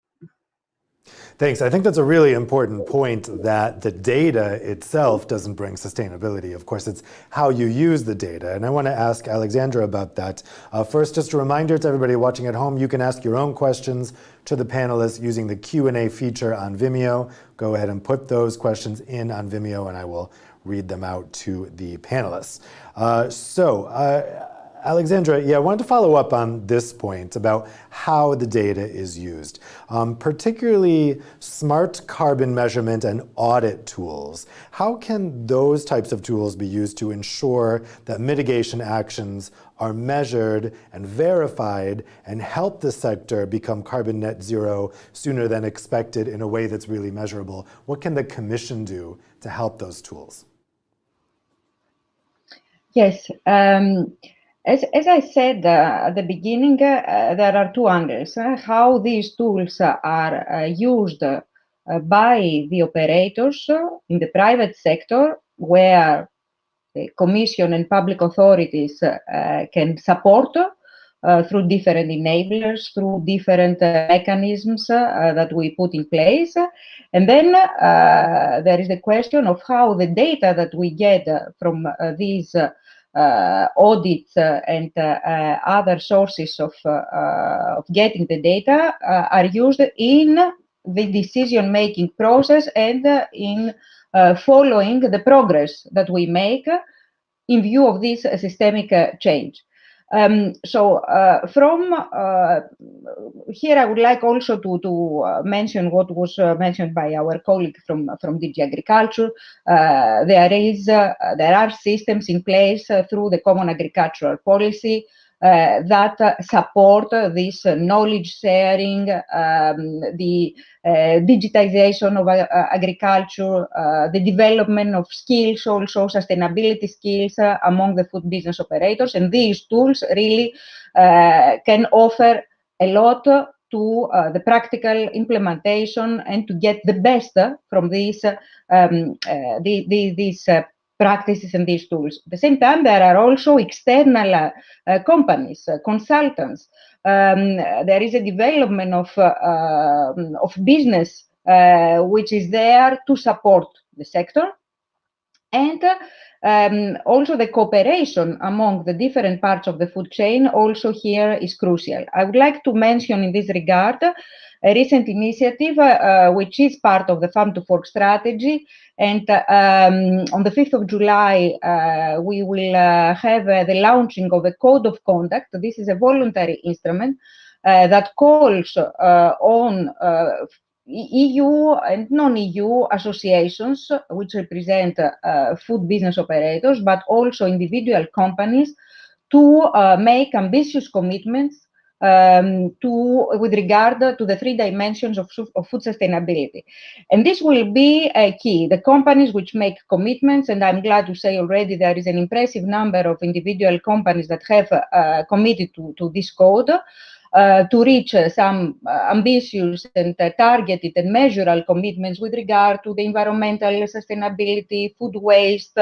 Thanks. I think that's a really important point, that the data itself doesn't bring sustainability. Of course, it's how you use the data. And I want to ask Alexandra about that. First, just a reminder to everybody watching at home, you can ask your own questions to the panelists using the Q&A feature on Vimeo. Go ahead and put those questions in on Vimeo and I will read them out to the panelists. Alexandra, I wanted to follow up on this point about how the data is used, particularly smart carbon measurement and audit tools. How can those types of tools be used to ensure that mitigation actions are measured and verified and help the sector become carbon net zero sooner than expected in a way that's really measurable? What can the Commission do to help those tools? Yes. As I said at the beginning, there are two angles. How these tools are used by the operators in the private sector, where the Commission and public authorities can support through different enablers, through different mechanisms that we put in place. And then there is the question of how the data that we get from these audits and other sources of getting the data are used in the decision-making process and in following the progress that we make in view of this systemic change. From here, I would like also to mention what was mentioned by our colleague from DG Agriculture. There are systems in place through the Common Agricultural Policy that support this knowledge sharing, the digitization of agriculture, the development of skills, also sustainability skills among the food business operators. And these tools really can offer a lot to the practical implementation and to get the best from these practices and these tools. At the same time, there are also external companies, consultants. There is a development of business which is there to support the sector. And also the cooperation among the different parts of the food chain also here is crucial. I would like to mention in this regard a recent initiative which is part of the Farm to Fork strategy. And on the 5th of July, we will have the launching of a code of conduct. This is a voluntary instrument that calls on EU and non-EU associations which represent food business operators, but also individual companies, to make ambitious commitments with regard to the 3 dimensions of food sustainability. And this will be key. The companies which make commitments, and I'm glad to say already there is an impressive number of individual companies that have committed to this code, to reach some ambitious and targeted and measurable commitments with regard to the environmental sustainability, food waste,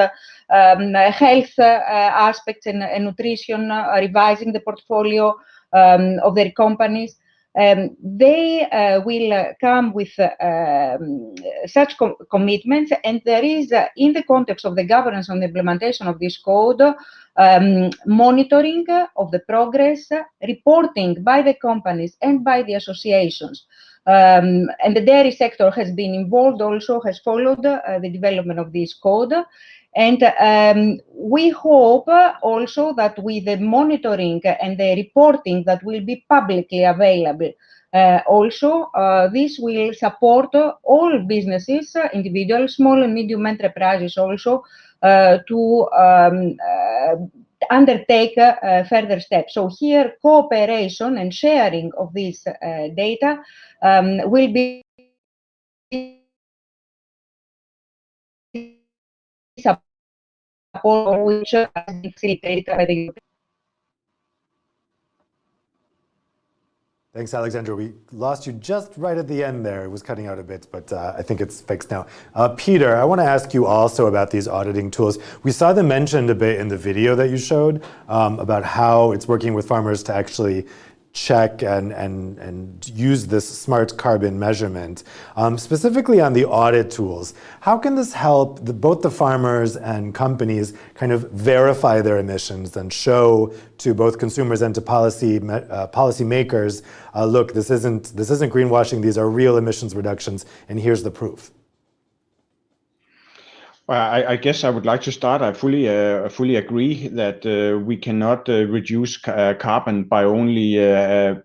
health aspects and nutrition, revising the portfolio of their companies. They will come with such commitments, and there is, in the context of the governance on the implementation of this code, monitoring of the progress, reporting by the companies and by the associations. And the dairy sector has been involved also, has followed the development of this code. And we hope also that with the monitoring and the reporting that will be publicly available, also this will support all businesses, individuals, small and medium enterprises also, to undertake further steps. So here, cooperation and sharing of this data will be support, which has been facilitated by the European. Thanks, Alexandra. We lost you just right at the end there. It was cutting out a bit, but I think it's fixed now. Peter, I want to ask you also about these auditing tools. We saw them mentioned a bit in the video that you showed about how it's working with farmers to actually check and use this smart carbon measurement. Specifically on the audit tools, how can this help both the farmers and companies kind of verify their emissions and show to both consumers and to policymakers, look, this isn't greenwashing, these are real emissions reductions, and here's the proof? Well, I guess I would like to start. I fully agree that we cannot reduce carbon by only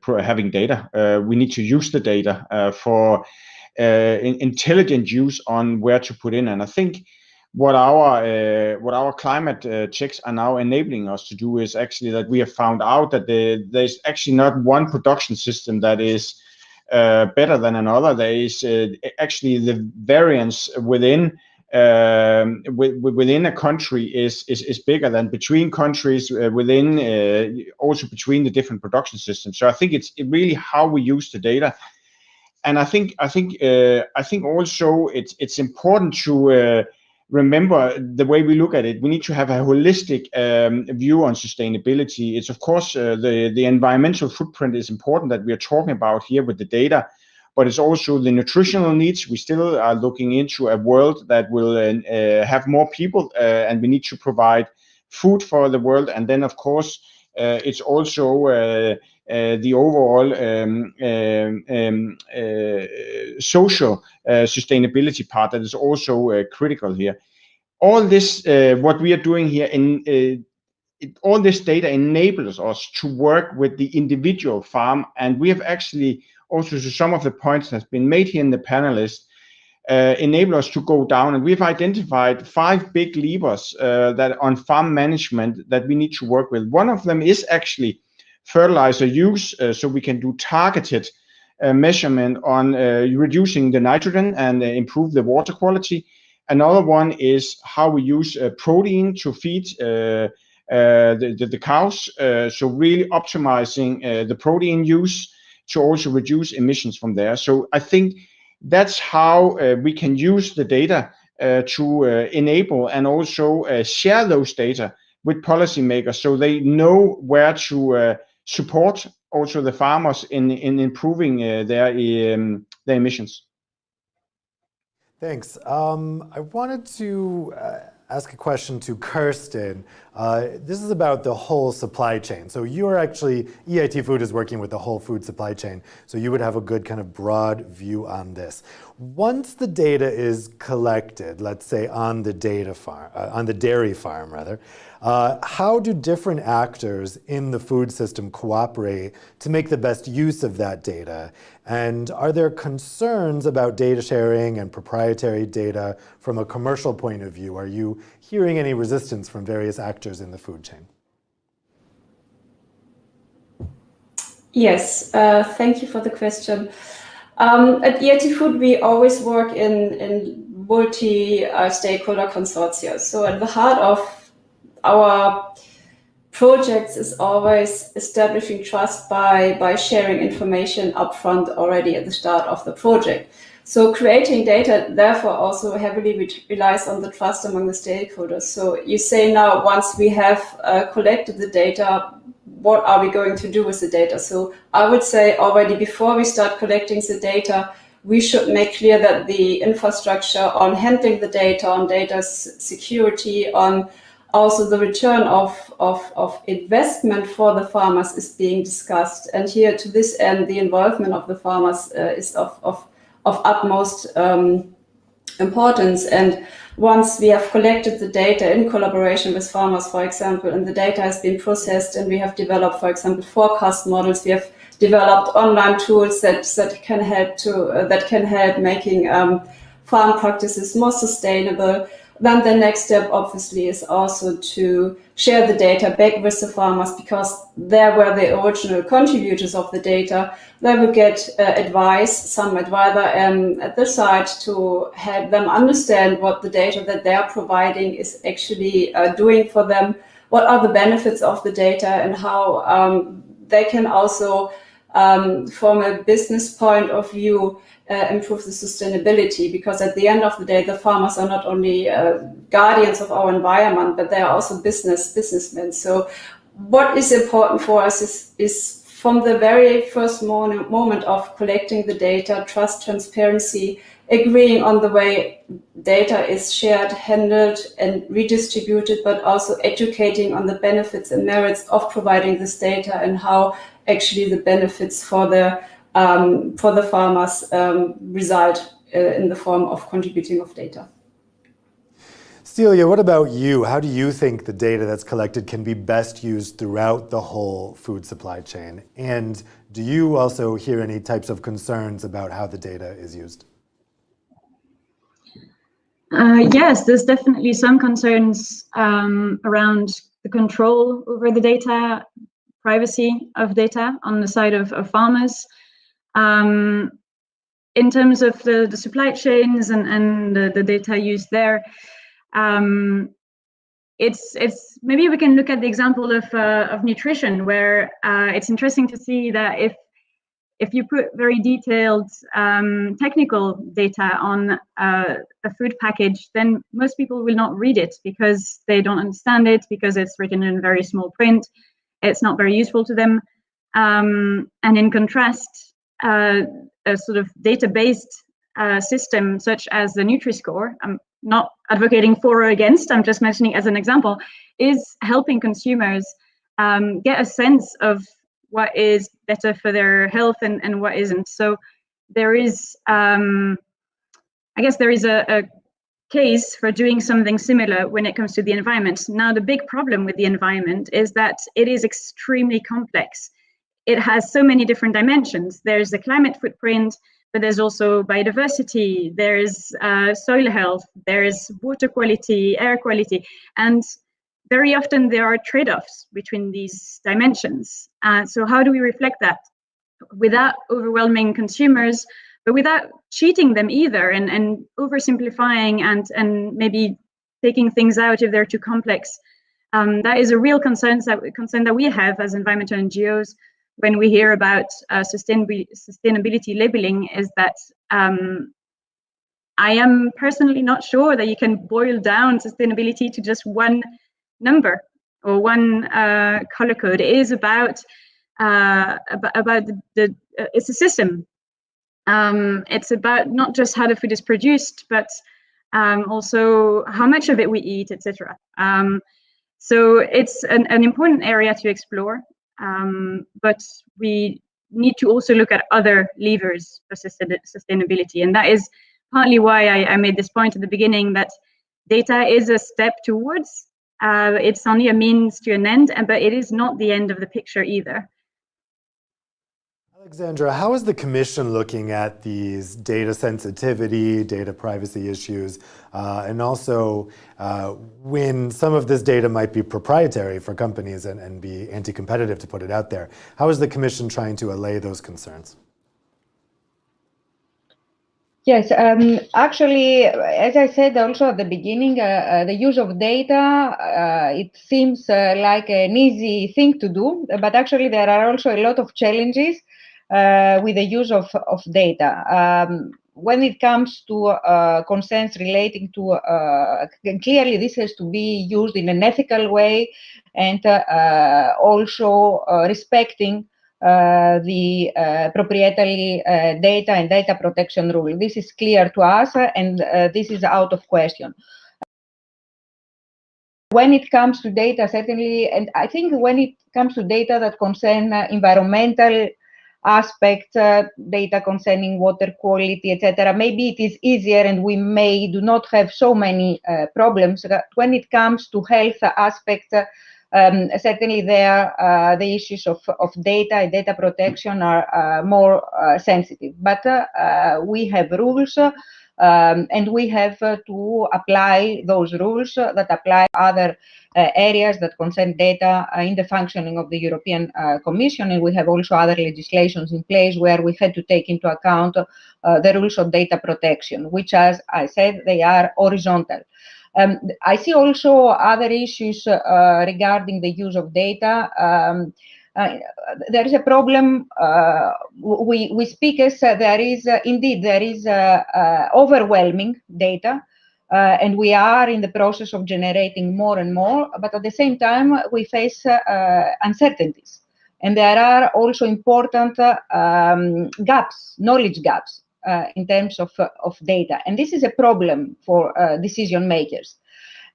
having data. We need to use the data for intelligent use on where to put in. And I think what our climate checks are now enabling us to do is actually that we have found out that there's actually not one production system that is better than another. There is actually the variance within a country is bigger than between countries, within also between the different production systems. So I think it's really how we use the data, and I think also it's important to remember the way we look at it. We need to have a holistic view on sustainability. It's of course the environmental footprint is important that we are talking about here with the data. But it's also the nutritional needs. We still are looking into a world that will have more people, and we need to provide food for the world. And then, of course, it's also the overall social sustainability part that is also critical here. All this, what we are doing here, all this data enables us to work with the individual farm, and we have actually also, to some of the points that's been made here in the panelists, enable us to go down, and we've identified 5 big levers that on farm management that we need to work with. One of them is actually fertilizer use, so we can do targeted measurement on reducing the nitrogen and improve the water quality. Another one is how we use protein to feed the cows, so really optimizing the protein use to also reduce emissions from there. So I think that's how we can use the data to enable and also share those data with policymakers so they know where to support also the farmers in improving their emissions. Thanks. I wanted to ask a question to Kirsten. This is about the whole supply chain. So you are actually, EIT Food is working with the whole food supply chain, so you would have a good kind of broad view on this. Once the data is collected, let's say on the dairy farm rather, how do different actors in the food system cooperate to make the best use of that data? And are there concerns about data sharing and proprietary data from a commercial point of view? Are you hearing any resistance from various actors in the food chain? Yes, thank you for the question. At Euractiv, we always work in multi-stakeholder consortia. So at the heart of our projects is always establishing trust by sharing information upfront already at the start of the project. So creating data, therefore, also heavily relies on the trust among the stakeholders. So you say now, once we have collected the data, what are we going to do with the data? So I would say already before we start collecting the data, we should make clear that the infrastructure on handling the data, on data security, on also the return of investment for the farmers is being discussed. And here, to this end, the involvement of the farmers is of utmost importance. And once we have collected the data in collaboration with farmers, for example, and the data has been processed, and we have developed, for example, forecast models, we have developed online tools that can help making farm practices more sustainable. Then the next step, obviously, is also to share the data back with the farmers, because they were the original contributors of the data. They will get advice, some advisor at the site to help them understand what the data that they are providing is actually doing for them, what are the benefits of the data, and how they can also, from a business point of view, improve the sustainability, because at the end of the day, the farmers are not only guardians of our environment, but they are also businessmen. So what is important for us is from the very first moment of collecting the data, trust, transparency, agreeing on the way data is shared, handled, and redistributed, but also educating on the benefits and merits of providing this data, and how actually the benefits for the farmers result in the form of contributing of data. Celia, what about you? How do you think the data that's collected can be best used throughout the whole food supply chain? And do you also hear any types of concerns about how the data is used? Yes, there's definitely some concerns around the control over the data, privacy of data on the side of farmers. In terms of the supply chains and the data used there, it's maybe we can look at the example of nutrition, where it's interesting to see that if you put very detailed technical data on a food package, then most people will not read it because they don't understand it, because it's written in very small print. It's not very useful to them. And in contrast, a sort of data-based system such as the Nutri-Score, I'm not advocating for or against, I'm just mentioning as an example, is helping consumers get a sense of what is better for their health and what isn't. So there is, I guess there is a case for doing something similar when it comes to the environment. Now, the big problem with the environment is that it is extremely complex. It has so many different dimensions. There's the climate footprint, but there's also biodiversity, there's soil health, there's water quality, air quality, and very often there are trade-offs between these dimensions. So how do we reflect that without overwhelming consumers, but without cheating them either, and oversimplifying and maybe taking things out if they're too complex? That is a real concern that we have as environmental NGOs when we hear about sustainability labeling, is that I am personally not sure that you can boil down sustainability to just one number or one color code. It is about it's a system. It's about not just how the food is produced, but also how much of it we eat, etc. So it's an important area to explore, but we need to also look at other levers for sustainability, and that is partly why I made this point at the beginning, that data is a step towards. It's only a means to an end, but it is not the end of the picture either. Alexandra, how is the Commission looking at these data sensitivity, data privacy issues, and also when some of this data might be proprietary for companies and be anti-competitive to put it out there? How is the Commission trying to allay those concerns? Yes, actually, as I said also at the beginning, the use of data, it seems like an easy thing to do, but actually there are also a lot of challenges with the use of data. When it comes to concerns relating to, clearly this has to be used in an ethical way and also respecting the proprietary data and data protection rule. This is clear to us, and this is out of question. When it comes to data, certainly, and I think when it comes to data that concern environmental aspects, data concerning water quality, etc., maybe it is easier and we do not have so many problems. When it comes to health aspects, certainly there the issues of data and data protection are more sensitive. But we have rules and we have to apply those rules that apply other areas that concern data in the functioning of the European Commission, and we have also other legislations in place where we had to take into account the rules of data protection, which, as I said, they are horizontal. I see also other issues regarding the use of data. There is a problem. We speak as there is overwhelming data, and we are in the process of generating more and more. But at the same time, we face uncertainties, and there are also important gaps, knowledge gaps. In terms of data. And this is a problem for decision makers.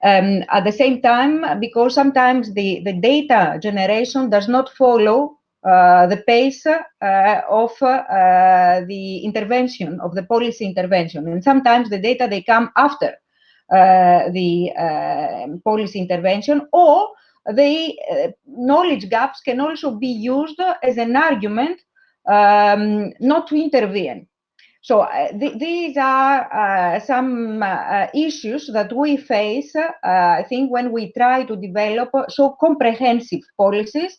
At the same time, because sometimes the data generation does not follow the pace of the intervention, of the policy intervention. And sometimes the data, they come after the policy intervention, or the knowledge gaps can also be used as an argument not to intervene. So these are some issues that we face, I think, when we try to develop so comprehensive policies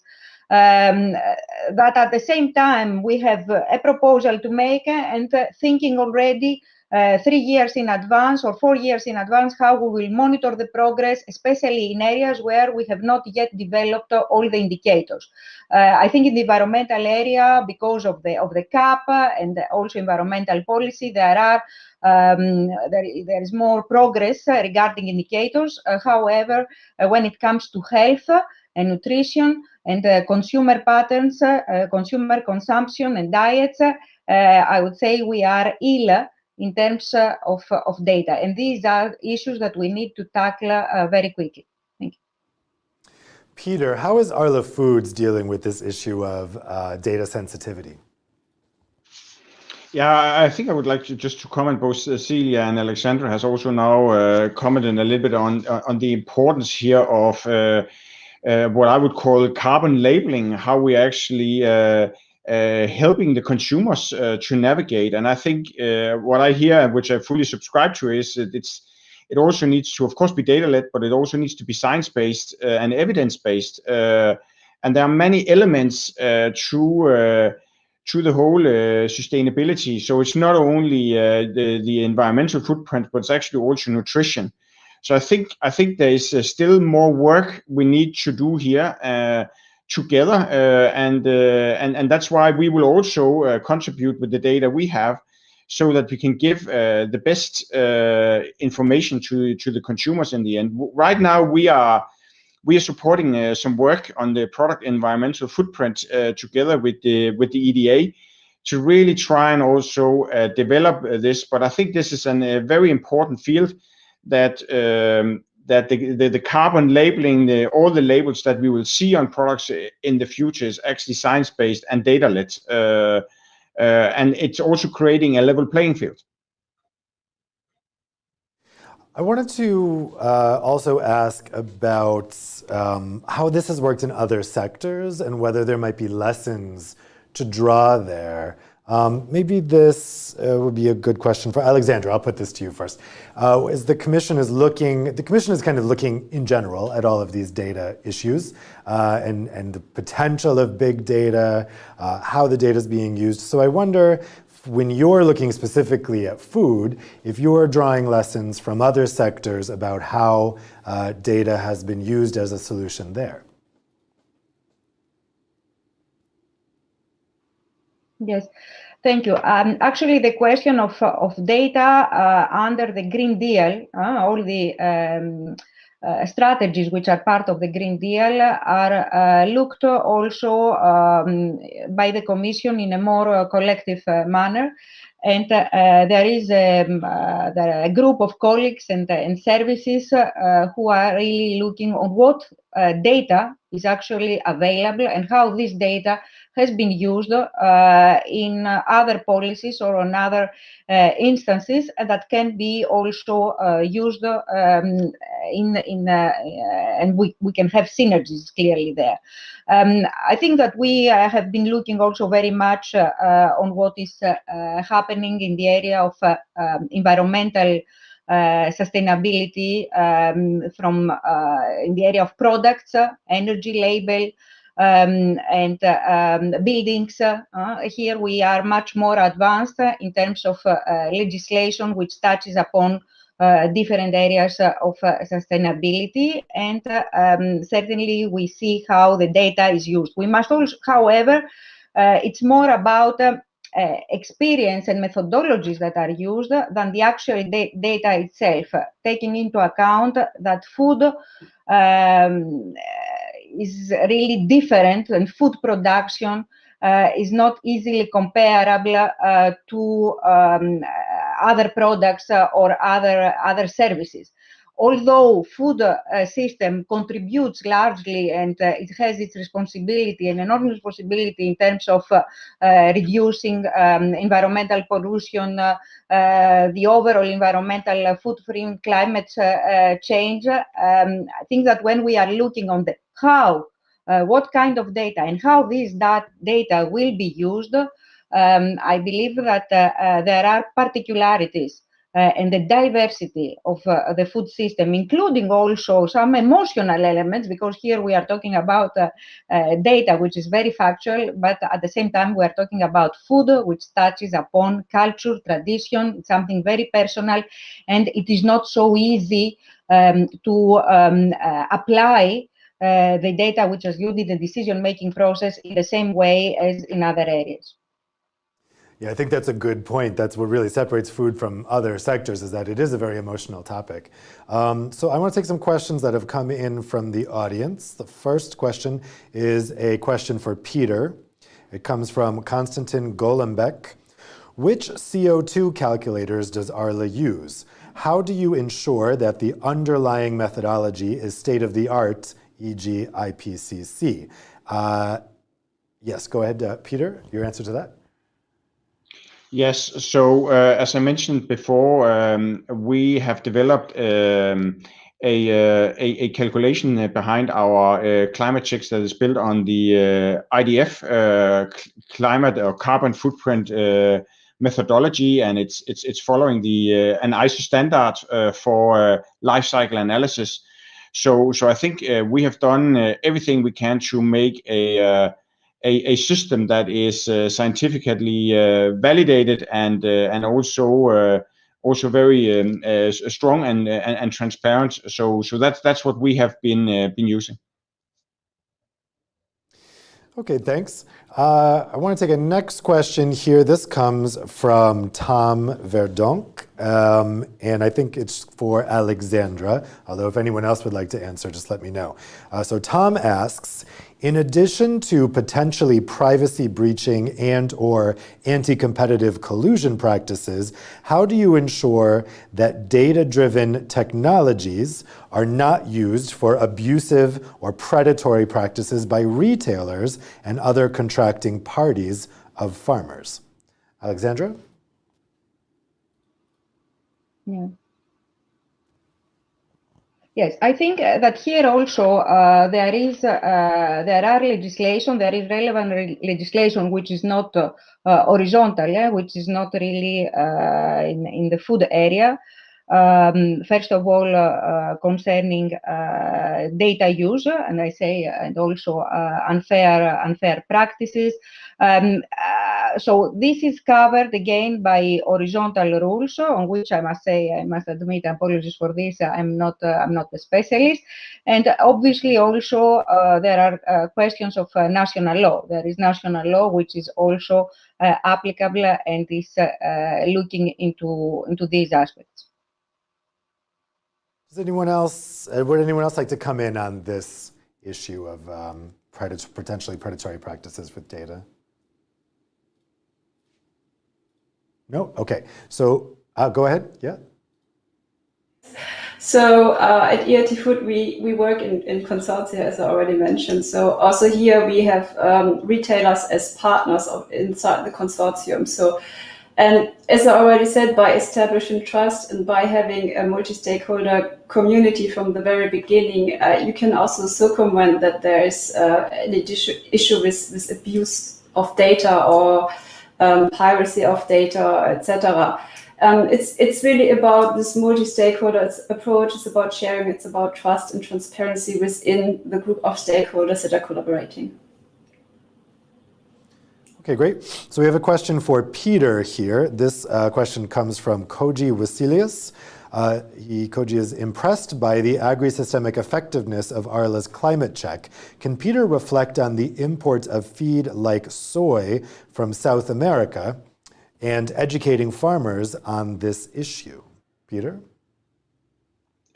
that at the same time we have a proposal to make and thinking already 3 years in advance or 4 years in advance how we will monitor the progress, especially in areas where we have not yet developed all the indicators. I think in the environmental area, because of the CAP and also environmental policy, there is more progress regarding indicators. However, when it comes to health and nutrition and consumer patterns, consumer consumption and diets, I would say we are ill in terms of data. And these are issues that we need to tackle very quickly. Thank you. Peter, how is Arla Foods dealing with this issue of data sensitivity? Yeah, I think I would like to just to comment. Both Celia and Alexandra has also now commented a little bit on the importance here of what I would call carbon labeling, how we actually helping the consumers to navigate. And I think what I hear, which I fully subscribe to, is that it also needs to, of course, be data-led, but it also needs to be science-based and evidence-based. And there are many elements to the whole sustainability. So it's not only the environmental footprint, but it's actually also nutrition. So I think there is still more work we need to do here together, and that's why we will also contribute with the data we have, so that we can give the best information to the consumers in the end. Right now, we are supporting some work on the product environmental footprint together with the EDA to really try and also develop this. But I think this is a very important field that the carbon labeling, all the labels that we will see on products in the future is actually science-based and data-led. And it's also creating a level playing field. I wanted to also ask about how this has worked in other sectors and whether there might be lessons to draw there? Maybe this would be a good question for Alexandra. I'll put this to you first. As the Commission is kind of looking in general at all of these data issues and the potential of big data, how the data is being used. So I wonder, when you're looking specifically at food, if you're drawing lessons from other sectors about how data has been used as a solution there. Yes, thank you. Actually, the question of data under the Green Deal, all the strategies which are part of the Green Deal are looked also by the Commission in a more collective manner. And there is a group of colleagues and services who are really looking on what data is actually available and how this data has been used in other policies or on other instances that can be also used and we can have synergies clearly there. I think that we have been looking also very much on what is happening in the area of environmental sustainability from in the area of products, energy label, and buildings. Here we are much more advanced in terms of legislation which touches upon different areas of sustainability, and certainly we see how the data is used. We must also, however, it's more about experience and methodologies that are used than the actual data itself, taking into account that food is really different, and food production is not easily comparable to other products or other services. Although food system contributes largely and it has its responsibility, an enormous responsibility in terms of reducing environmental pollution, the overall environmental footprint, climate change, I think that when we are looking on the how, what kind of data and how this data will be used, I believe that there are particularities and the diversity of the food system, including also some emotional elements, because here we are talking about data which is very factual, but at the same time we are talking about food which touches upon culture, tradition, something very personal, and it is not so easy to apply the data which is used in the decision-making process in the same way as in other areas. Yeah, I think that's a good point. That's what really separates food from other sectors, is that it is a very emotional topic. So I want to take some questions that have come in from the audience. The first question is a question for Peter. It comes from Konstantin Golembek. Which CO2 calculators does Arla use? How do you ensure that the underlying methodology is state-of-the-art, e.g. IPCC? Yes, go ahead, Peter, your answer to that? Yes, so as I mentioned before, we have developed a calculation behind our climate checks that is built on the IDF climate or carbon footprint methodology, and it's following the an ISO standard for life cycle analysis. So I think we have done everything we can to make a system that is scientifically validated and also very strong and transparent. So that's what we have been using. Okay, thanks. I want to take a next question here. This comes from Tom Verdonk, and I think it's for Alexandra, although if anyone else would like to answer, just let me know. So Tom asks, in addition to potentially privacy breaching and or anti-competitive collusion practices, how do you ensure that data-driven technologies are not used for abusive or predatory practices by retailers and other contracting parties of farmers? Alexandra? Yeah. Yes, I think that here also there is relevant legislation which is not horizontal, which is not really in the food area. First of all, concerning data use, and also unfair practices. So this is covered again by horizontal rules, on which I must admit, apologies for this, I'm not a specialist. And obviously also there are questions of national law. There is national law which is also applicable and is looking into these aspects. Does anyone else, would anyone else like to come in on this issue of potentially predatory practices with data? No? Okay. So go ahead. Yeah. So at Euractiv, we work in consortia, as I already mentioned. So also here we have retailers as partners inside the consortium. So, and as I already said, by establishing trust and by having a multi-stakeholder community from the very beginning, you can also circumvent that there is an issue with abuse of data or piracy of data, etc. It's really about this multi-stakeholder approach. It's about sharing. It's about trust and transparency within the group of stakeholders that are collaborating. Okay, great. So we have a question for Peter here. This question comes from Koji Wasilius. Koji is impressed by the agri-systemic effectiveness of Arla's climate check. Can Peter reflect on the import of feed like soy from South America and educating farmers on this issue? Peter?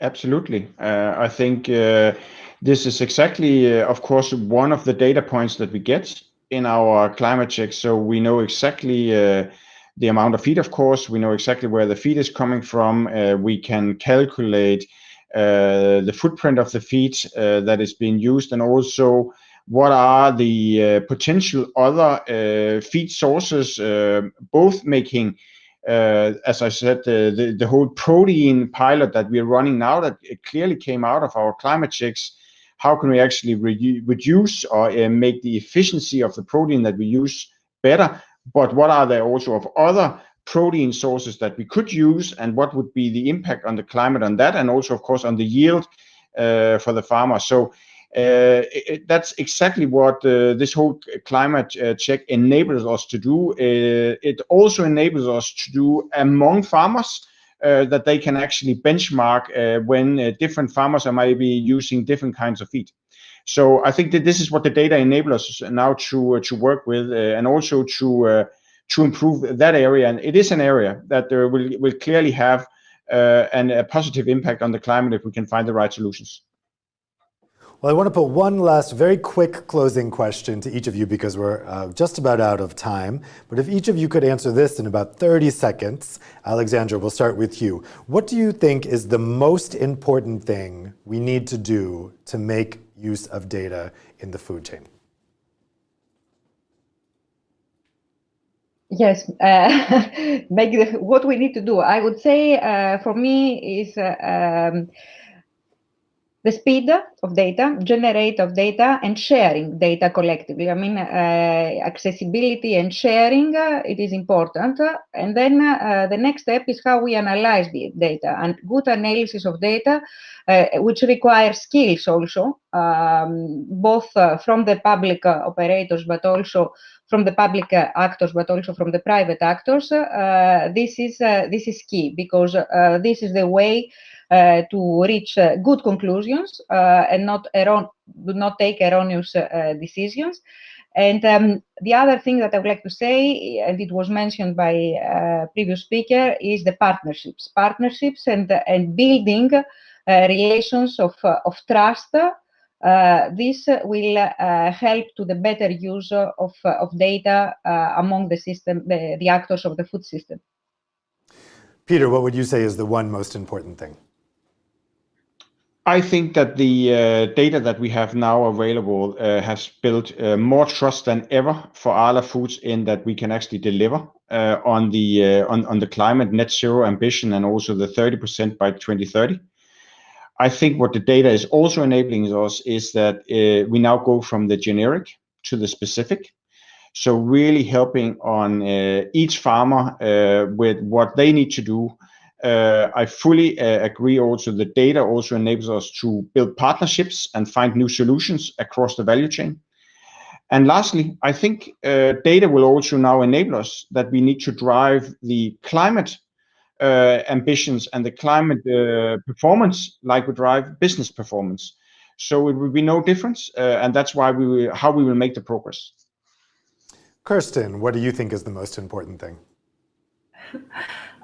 Absolutely. I think this is exactly, of course, one of the data points that we get in our climate check. So we know exactly the amount of feed, of course. We know exactly where the feed is coming from. We can calculate the footprint of the feed that is being used, and also what are the potential other feed sources, both making, as I said, the whole protein pilot that we're running now, that it clearly came out of our climate checks. How can we actually reduce or make the efficiency of the protein that we use better? But what are there also of other protein sources that we could use, and what would be the impact on the climate on that, and also, of course, on the yield for the farmer? So that's exactly what this whole climate check enables us to do. It also enables us to do among farmers, that they can actually benchmark when different farmers are maybe using different kinds of feed. So I think that this is what the data enables us now to work with, and also to improve that area. And it is an area that will clearly have a positive impact on the climate if we can find the right solutions. Well, I want to put one last very quick closing question to each of you, because we're just about out of time. But if each of you could answer this in about 30 seconds, Alexandra, we'll start with you. What do you think is the most important thing we need to do to make use of data in the food chain? Yes, what we need to do, I would say, for me, is the speed of data, generate of data, and sharing data collectively. I mean, accessibility and sharing, it is important. And then the next step is how we analyze the data, and good analysis of data, which requires skills also, both from the public operators, but also from the public actors, but also from the private actors. This is key, because this is the way to reach good conclusions and do not take erroneous decisions. And the other thing that I would like to say, and it was mentioned by previous speaker, is the partnerships and building relations of trust. This will help to the better use of data among the system, the actors of the food system. Peter, what would you say is the one most important thing? I think that the data that we have now available has built more trust than ever for Arla Foods, in that we can actually deliver on the climate net zero ambition, and also the 30% by 2030. I think what the data is also enabling us is that we now go from the generic to the specific. So really helping on each farmer with what they need to do. I fully agree also the data also enables us to build partnerships and find new solutions across the value chain. And lastly, I think data will also now enable us that we need to drive the climate ambitions and the climate performance like we drive business performance. So it will be no difference, and that's why how we will make the progress. Kirsten, what do you think is the most important thing?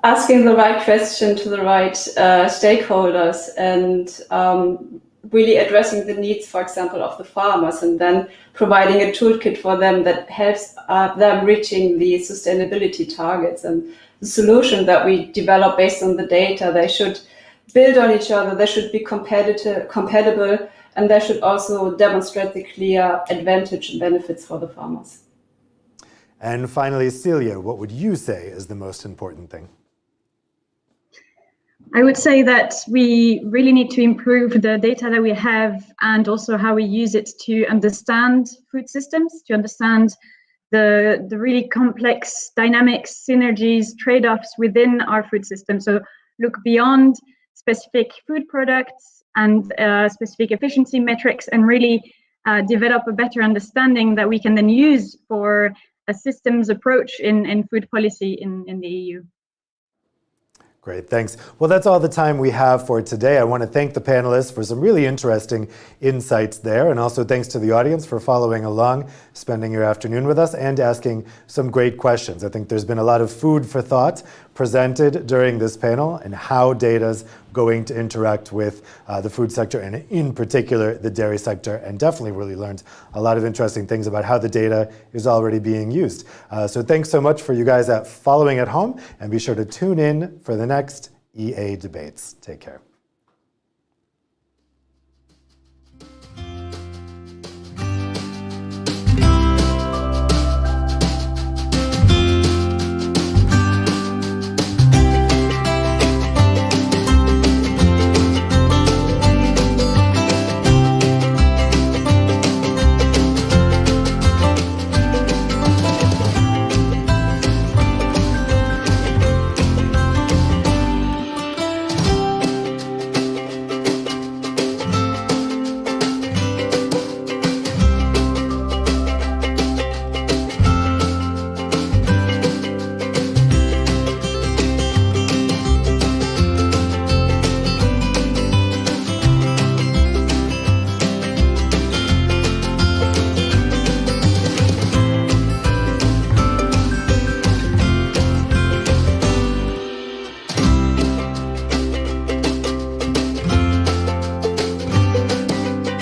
Asking the right question to the right stakeholders and really addressing the needs, for example, of the farmers, and then providing a toolkit for them that helps them reaching the sustainability targets. And the solution that we develop based on the data, they should build on each other, they should be compatible, and they should also demonstrate the clear advantage and benefits for the farmers. And finally, Celia, what would you say is the most important thing? I would say that we really need to improve the data that we have and also how we use it to understand food systems, to understand the really complex dynamics, synergies, trade-offs within our food system. So look beyond specific food products and specific efficiency metrics and really develop a better understanding that we can then use for a systems approach in food policy in the EU. Great, thanks. Well, that's all the time we have for today. I want to thank the panelists for some really interesting insights there, and also thanks to the audience for following along, spending your afternoon with us, and asking some great questions. I think there's been a lot of food for thought presented during this panel and how data's going to interact with the food sector, and in particular the dairy sector, and definitely really learned a lot of interesting things about how the data is already being used. So thanks so much for you guys following at home, and be sure to tune in for the next EA Debates. Take care.